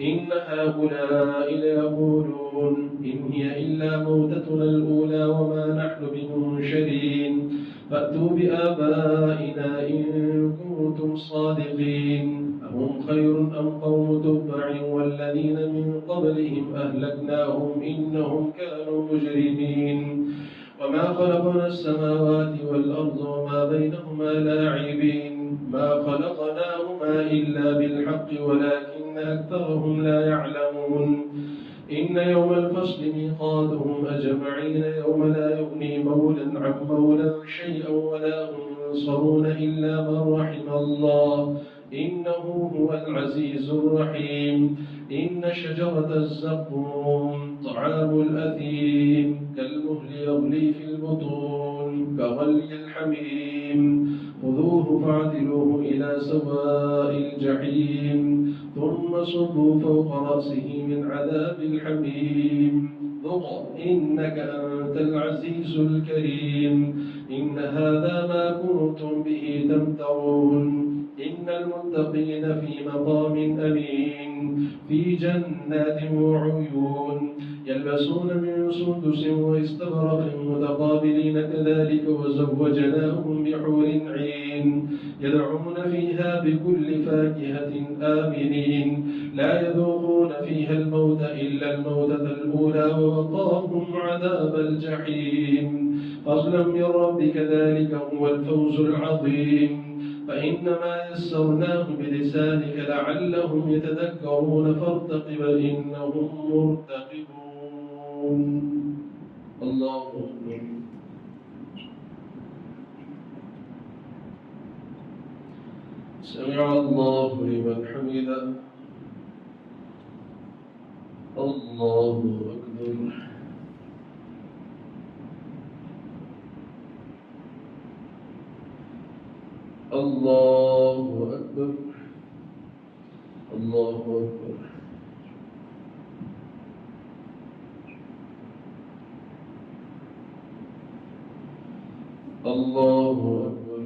إن هؤلاء ليقولون إن هي إلا موتتنا الأولى وما نحن بمنشرين فأتوا بآبائنا إن كنتم صادقين. أهم خير أم قوم تبع والذين من قبلهم أهلكناهم إنهم كانوا مجرمين. وما خلقنا السماوات والأرض وما بينهما لاعبين ما خلقناهما إلا بالحق ولكن أكثرهم لا يعلمون. إن يوم الفصل ميقاتهم أجمعين يوم لا يغني مولى عن مولى شيئا ولا هم ينصرون إلا من رحم الله إنه هو العزيز الرحيم. إن شجرة الزقوم طعام الأثيم كالمهل يغلي في البطون كغلي الحميم خذوه فاعتلوه إلى سواء الجحيم ثم صبوا فوق رأسه من عذاب الحميم ذق إنك أنت العزيز الكريم. إن هذا ما كنتم به تمترون. إن المتقين في مقام أمين في جنات وعيون يلبسون من سندس واستبرق متقابلين كذلك وزوجناهم بحور عين يدعون فيها بكل فاكهة آمنين لا يذوقون فيها الموت إلا الموتة الأولى ووقاهم عذاب الجحيم. فضلا من ربك ذلك هو الفوز العظيم. فإنما يسرناه بلسانك لعلهم يتذكرون فارتقب إنهم مرتقبون. الله أكبر. سمع الله لمن حمده. الله أكبر. الله أكبر. الله أكبر. الله أكبر.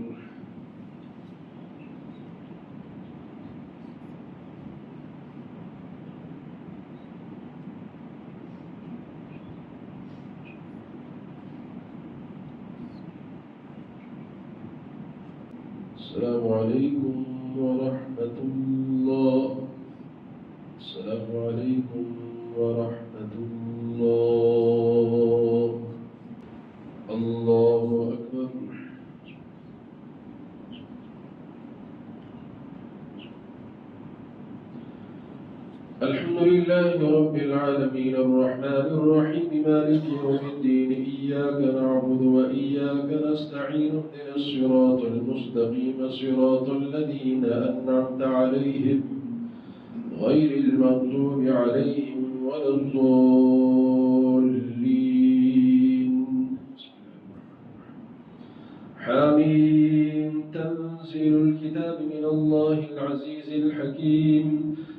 السلام عليكم ورحمة الله. السلام عليكم ورحمة الله. الله أكبر. الحمد لله رب العالمين الرحمن الرحيم مالك يوم الدين إياك نعبد وإياك نستعين اهدنا الصراط المستقيم صراط الذين أنعمت عليهم غير المغضوب عليهم ولا الضالين. حميم تنزيل الكتاب من الله العزيز الحكيم.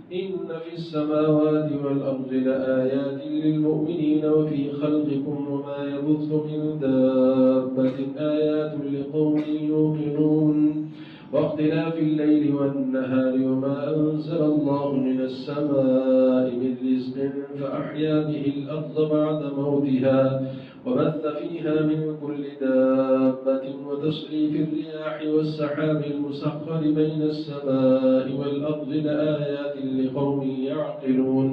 إن في السماوات والأرض لآيات للمؤمنين وفي خلقكم وما يبث من دابة آيات لقوم يوقنون واختلاف الليل والنهار وما أنزل الله من السماء من رزق فأحيا به الأرض بعد موتها وبث فيها من كل دابة وتصريف الرياح والسحاب المسخر بين السماء والأرض لآيات لقوم يعقلون.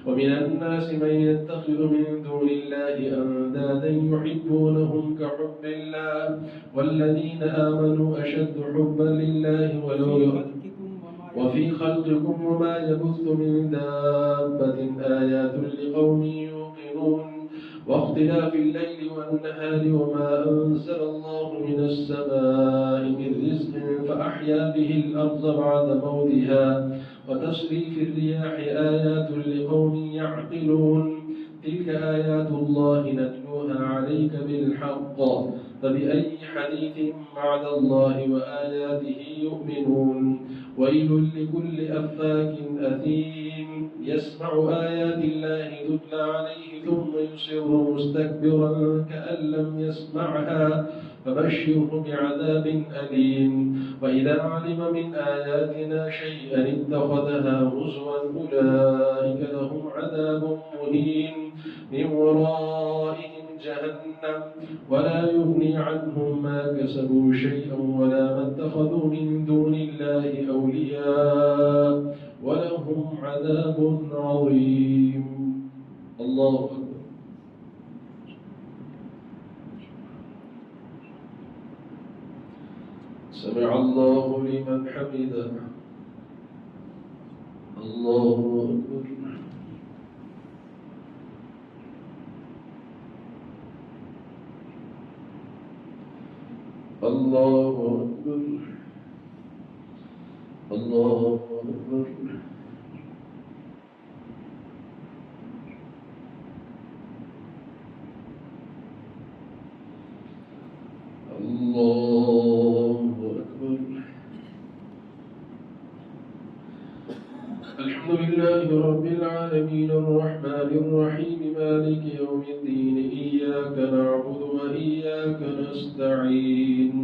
ومن الناس من يتخذ من دون الله أندادا يحبونهم كحب الله والذين آمنوا أشد حبا لله وفي خلقكم وما يبث من دابة آيات لقوم يوقنون. واختلاف الليل والنهار وما أنزل الله من السماء من رزق فأحيا به الأرض بعد موتها وتصريف الرياح آيات لقوم يعقلون تلك آيات الله نتلوها عليك بالحق فبأي حديث بعد الله وآياته يؤمنون ويل لكل أفاك أثيم يسمع آيات الله تتلى عليه ثم يصر مستكبرا كأن لم يسمعها فبشره بعذاب أليم وإذا علم من آياتنا شيئا اتخذها هزوا أولئك لهم عذاب مهين من ورائهم جهنم ولا يغني عنهم ما كسبوا شيئا ولا ما اتخذوا من دون الله أولياء ولهم عذاب عظيم. الله أكبر. سمع الله لمن حمده. الله أكبر. الله أكبر. الله أكبر. الله أكبر. الحمد لله رب العالمين الرحمن الرحيم مالك يوم الدين إياك نعبد وإياك نستعين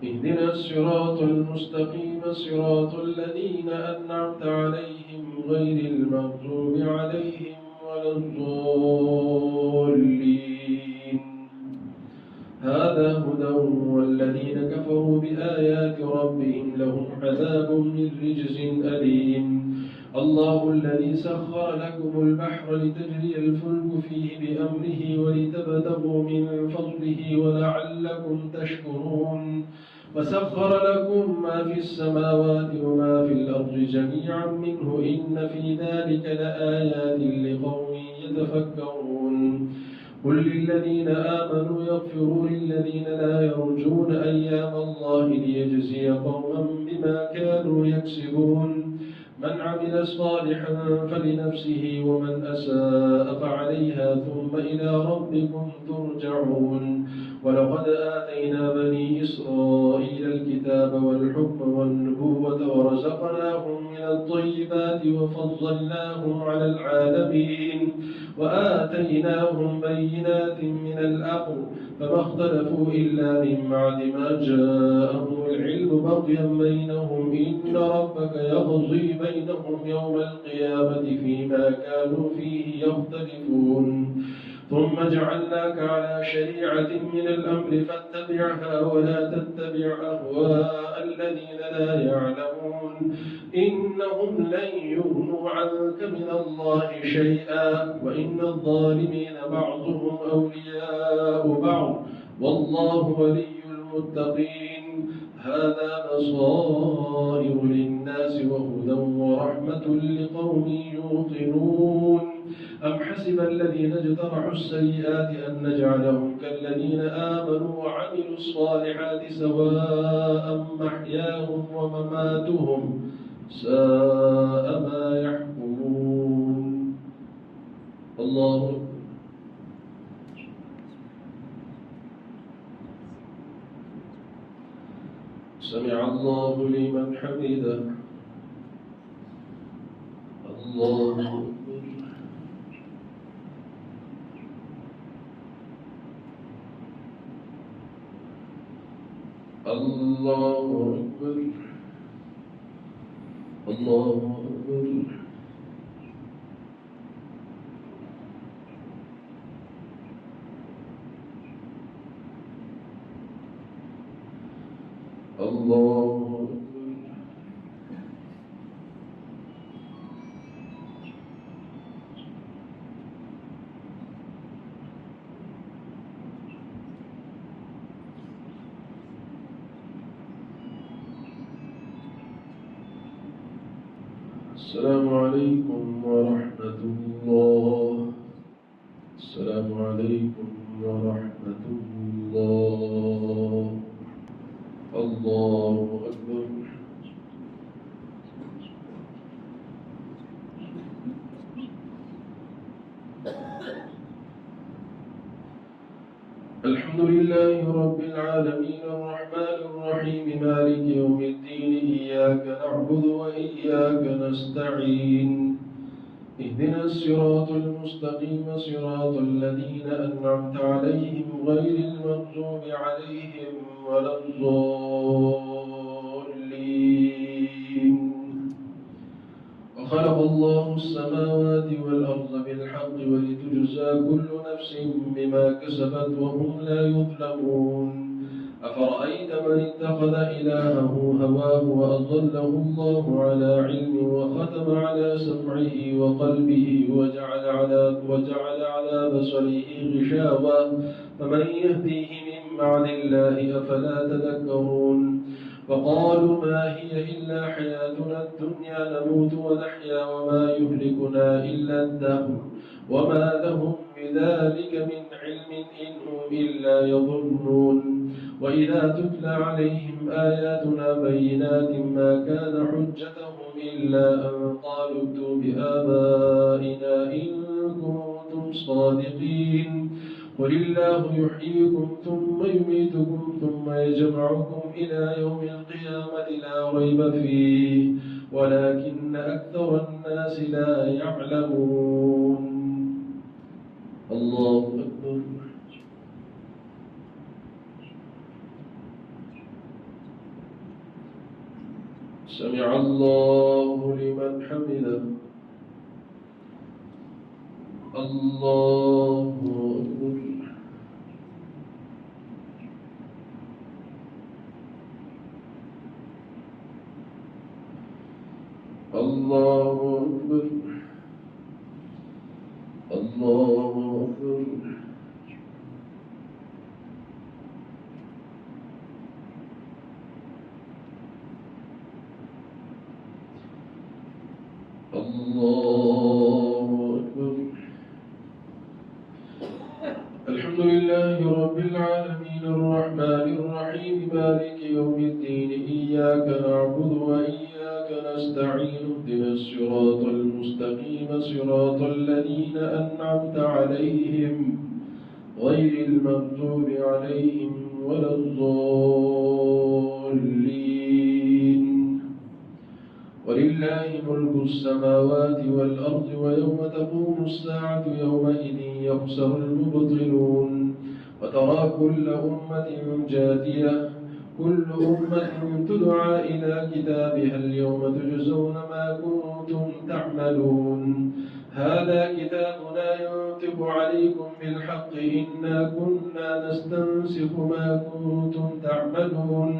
اهدنا الصراط المستقيم صراط الذين أنعمت عليهم غير المغضوب عليهم ولا الضالين. هذا هدى والذين كفروا بآيات ربهم لهم عذاب من رجز أليم. الله الذي سخر لكم البحر لتجري الفلك فيه بأمره ولتبتغوا من فضله ولعلكم تشكرون وسخر لكم ما في السماوات وما في الأرض جميعا منه إن في ذلك لآيات لقوم يتفكرون. قل للذين آمنوا يغفروا للذين لا يرجون أيام الله ليجزي قوما بما كانوا يكسبون. من عمل صالحا فلنفسه ومن أساء فعليها ثم إلى ربكم ترجعون. ولقد آتينا بني إسرائيل الكتاب والحكم والنبوة ورزقناهم من الطيبات وفضلناهم على العالمين وآتيناهم بينات من الأمر فما اختلفوا إلا من بعد ما جاءهم العلم بغيا بينهم إن ربك يقضي بينهم يوم القيامة فيما كانوا فيه يختلفون. ثم جعلناك على شريعة من الأمر فاتبعها ولا تتبع أهواء الذين لا يعلمون إنهم لن يغنوا عنك من الله شيئا وإن الظالمين بعضهم أولياء بعض والله ولي المتقين. هذا بصائر للناس وهدى ورحمة لقوم يوقنون. أم حسب الذين اجترحوا السيئات أن نجعلهم كالذين آمنوا وعملوا الصالحات سواء محياهم ومماتهم ساء ما يحكمون. الله أكبر. سمع الله لمن حمده. الله أكبر. الله أكبر. الله أكبر. الله أكبر. السلام عليكم ورحمة الله. السلام عليكم ورحمة الله. الله أكبر. الحمد لله رب العالمين الرحمن الرحيم مالك يوم الدين إياك نعبد وإياك نستعين اهدنا الصراط المستقيم صراط الذين أنعمت عليهم غير المغضوب عليهم ولا الضالين. وخلق الله السماوات والأرض بالحق ولتجزى كل نفس بما كسبت وهم لا يظلمون. أفرأيت من اتخذ إلهه هواه وأضله الله على علم وختم على سمعه وقلبه وجعل على بصره غشاوة فمن يهديه من بعد الله أفلا تذكرون. وقالوا ما هي إلا حياتنا الدنيا نموت ونحيا وما يهلكنا إلا الدهر وما لهم بذلك من علم إن هم إلا يظنون. وإذا تتلى عليهم آياتنا بينات ما كان حجتهم إلا أن قالوا ائتوا بآبائنا إن كنتم صادقين. قل الله يحييكم ثم يميتكم ثم يجمعكم إلى يوم القيامة لا ريب فيه ولكن أكثر الناس لا يعلمون. الله أكبر. سمع الله لمن حمده. الله أكبر. الله أكبر. الله أكبر. الله أكبر. الحمد لله رب العالمين الرحمن الرحيم مالك يوم الدين إياك نعبد وإياك نستعين اهدنا الصراط المستقيم صراط الذين أنعمت عليهم غير المغضوب عليهم ولا الضالين. ولله ملك السماوات والأرض ويوم تقوم الساعة يومئذ يخسر المبطلون. وترى كل أمة جاثية كل أمة تدعى إلى كتابها اليوم تجزون ما كنتم تعملون. هذا كتابنا ينطق عليكم بالحق إنا كنا نستنسخ ما كنتم تعملون.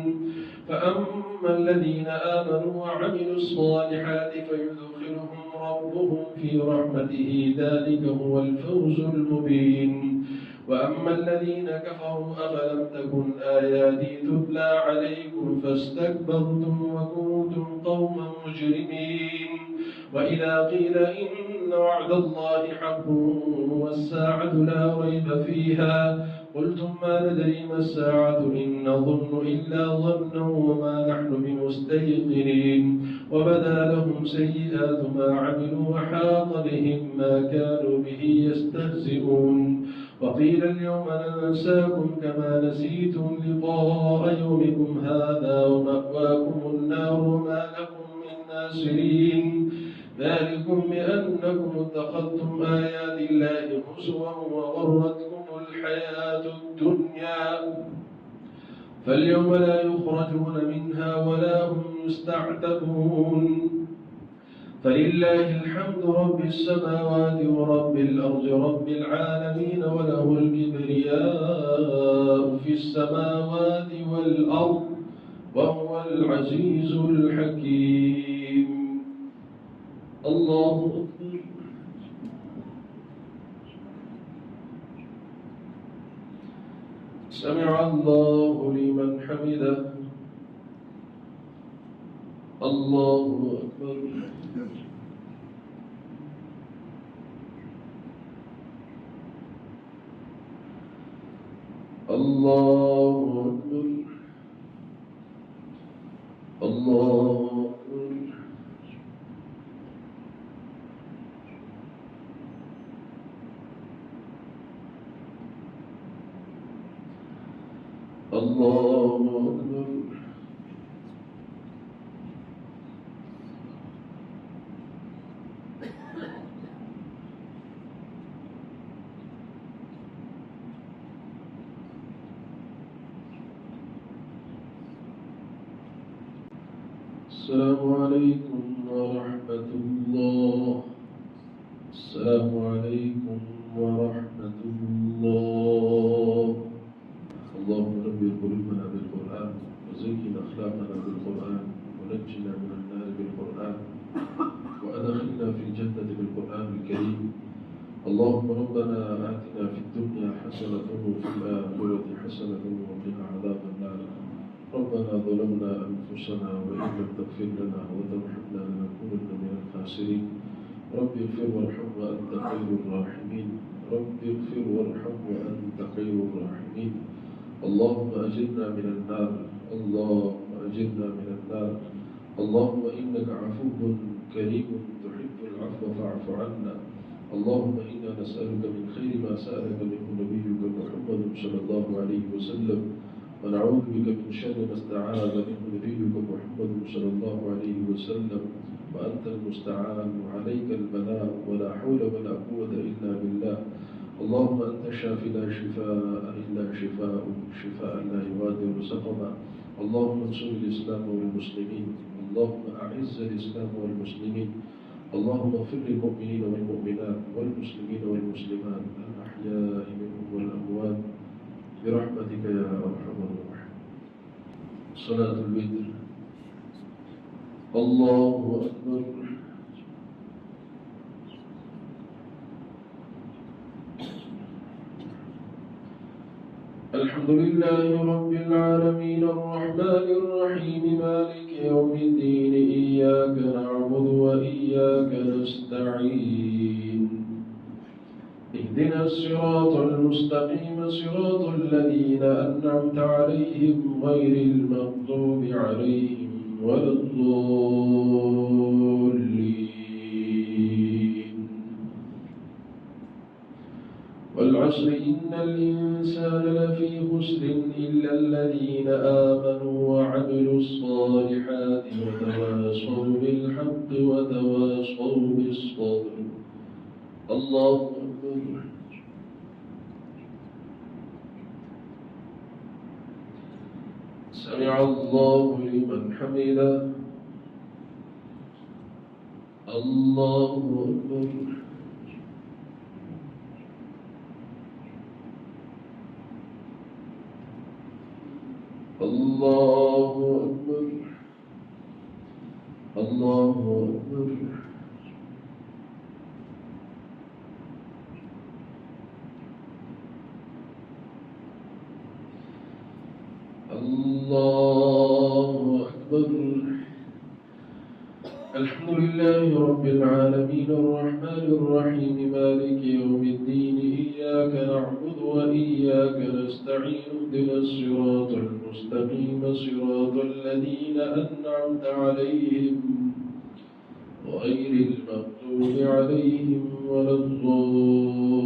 فأما الذين آمنوا وعملوا الصالحات فيدخلهم ربهم في رحمته ذلك هو الفوز المبين. وأما الذين كفروا أفلم تكن آياتي تتلى عليكم فاستكبرتم وكنتم قوما مجرمين. وإذا قيل إن وعد الله حق والساعة لا ريب فيها قلتم ما ندري ما الساعة إن نظن إلا ظنا وما نحن بمستيقنين. وبدا لهم سيئات ما عملوا وحاق بهم ما كانوا به يستهزئون. وقيل اليوم ننساكم كما نسيتم لقاء يومكم هذا ومأواكم النار وما لكم من ناصرين. ذلكم بأنكم اتخذتم آيات الله هزوا وغرتكم الحياة الدنيا فاليوم لا يخرجون منها ولا هم يستعتبون. فلله الحمد رب السماوات ورب الأرض رب العالمين وله الكبرياء في السماوات والأرض وهو العزيز الحكيم. الله أكبر. سمع الله لمن حمده. الله أكبر. الله أكبر الله أكبر الله أكبر السلام عليكم ورحمة الله السلام عليكم ورحمة الله اللهم نبّر قلوبنا بالقرآن وزين أخلاقنا بالقرآن ونجنا من النار بالقرآن وأدخلنا في الجنة بالقرآن الكريم اللهم ربنا آتنا في الدنيا حسنة وفي الآخرة حسنة وقنا عذاب النار ربنا ظلمنا أنفسنا وإن لم تغفر لنا وترحمنا لنكونن من الخاسرين رب اغفر وارحم وأنت خير الراحمين رب اغفر وارحم وأنت خير الراحمين اللهم أجرنا من النار اللهم أجرنا من النار اللهم إنك عفو كريم تحب العفو فاعف عنا اللهم إنا نسألك من خير ما سألك منه نبيك محمد صلى الله عليه وسلم ونعوذ بك من شر ما استعاذ منه نبيك محمد صلى الله عليه وسلم وأنت المستعان وعليك البلاء ولا حول ولا قوة إلا بالله اللهم أنت الشافي لا شفاء إلا شفاءك شفاء لا يغادر سقما اللهم انصر الإسلام والمسلمين اللهم أعز الإسلام والمسلمين اللهم اغفر للمؤمنين والمؤمنات والمسلمين والمسلمات الأحياء منهم والأموات برحمتك يا أرحم الراحمين صلاة الوتر الله أكبر الحمد لله رب العالمين الرحمن الرحيم مالك يوم الدين إياك نعبد وإياك نستعين اهدنا الصراط المستقيم صراط الذين أنعمت عليهم غير المغضوب عليهم ولا الضالين والعصر إن الإنسان لفي خسر إلا الذين آمنوا وعملوا الصالحات وتواصوا بالحق وتواصوا بالصبر الله أكبر سمع الله لمن حمده الله أكبر الله أكبر الله أكبر الله أكبر الحمد لله رب العالمين الرحمن الرحيم مالك يوم الدين إياك نعبد وإياك نستعين اهدنا الصراط المستقيم صراط الذين أنعمت عليهم غير المغضوب عليهم ولا الضالين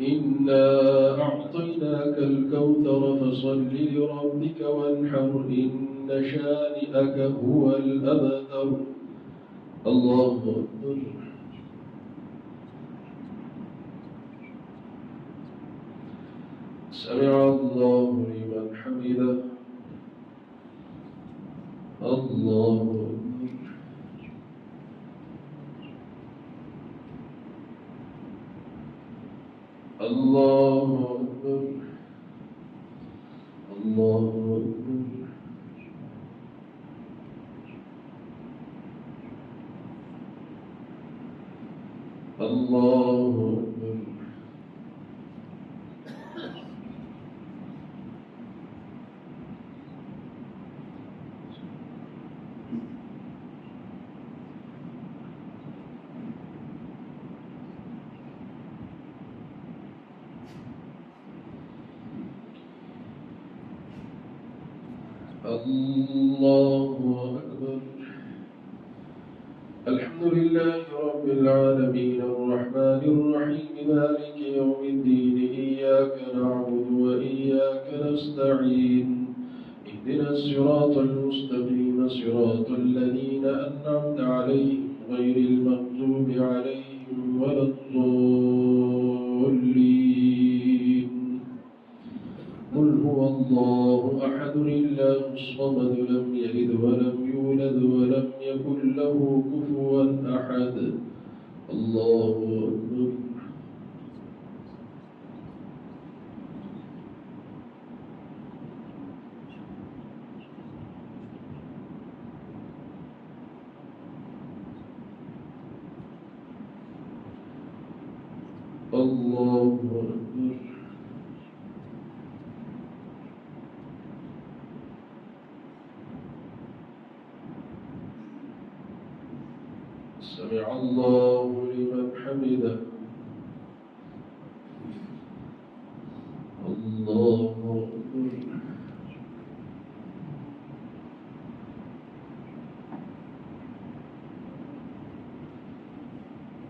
إنا أعطيناك الكوثر فصل لربك وانحر إن شانئك هو الأبتر الله أكبر سمع الله لمن حمده الله أكبر الله أكبر الله أكبر الله أكبر الله أكبر. الحمد لله رب العالمين الرحمن الرحيم مالك يوم الدين إياك نعبد وإياك نستعين اهدنا الصراط المستقيم صراط الذين أنعمت عليهم غير المغضوب عليهم ولا الضالين. قل هو الله أحد الله الصمد لم يلد ولم يولد ولم يكن له كفوا أحد. الله أكبر. الله أكبر. سمع الله لمن حمده. الله أكبر.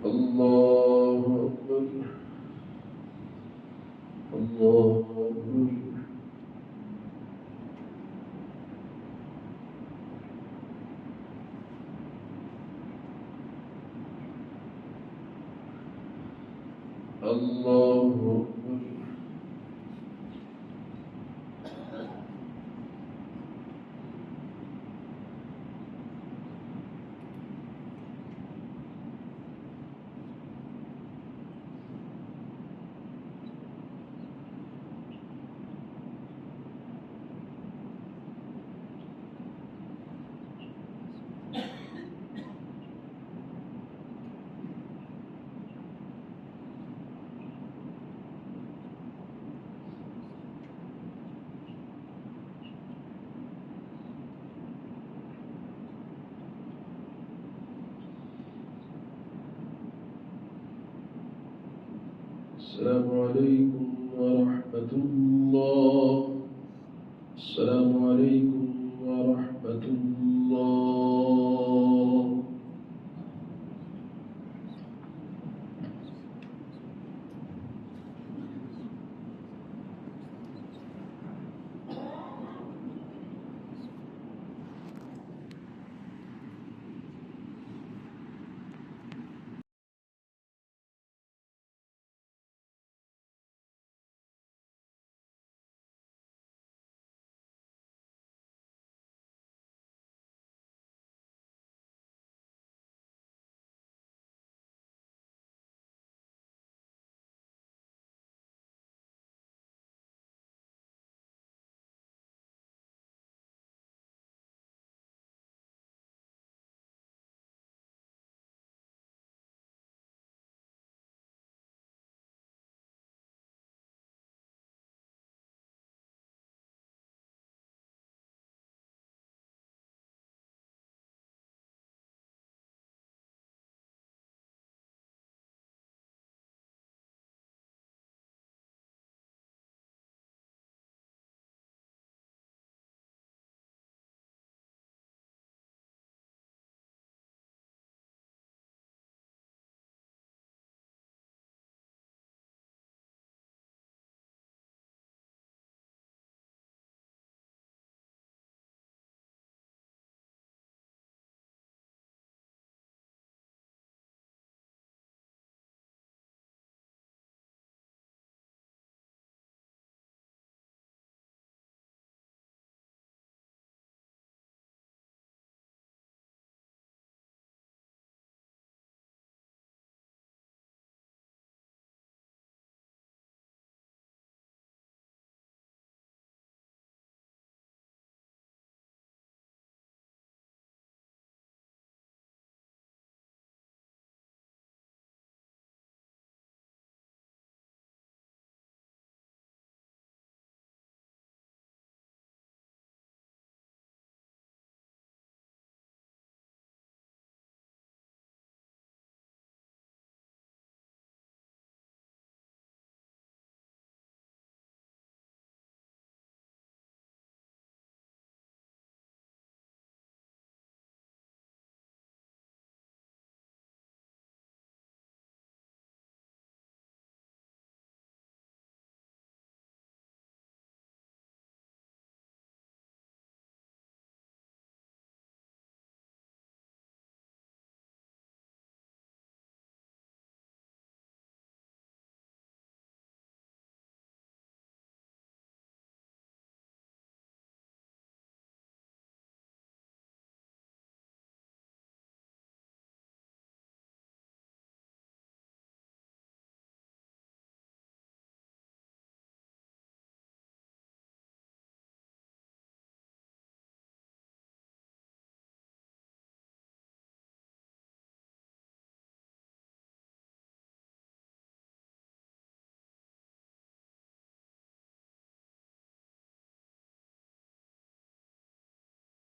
الله أكبر. الله أكبر. الله أكبر. السلام عليكم ورحمة الله. السلام عليكم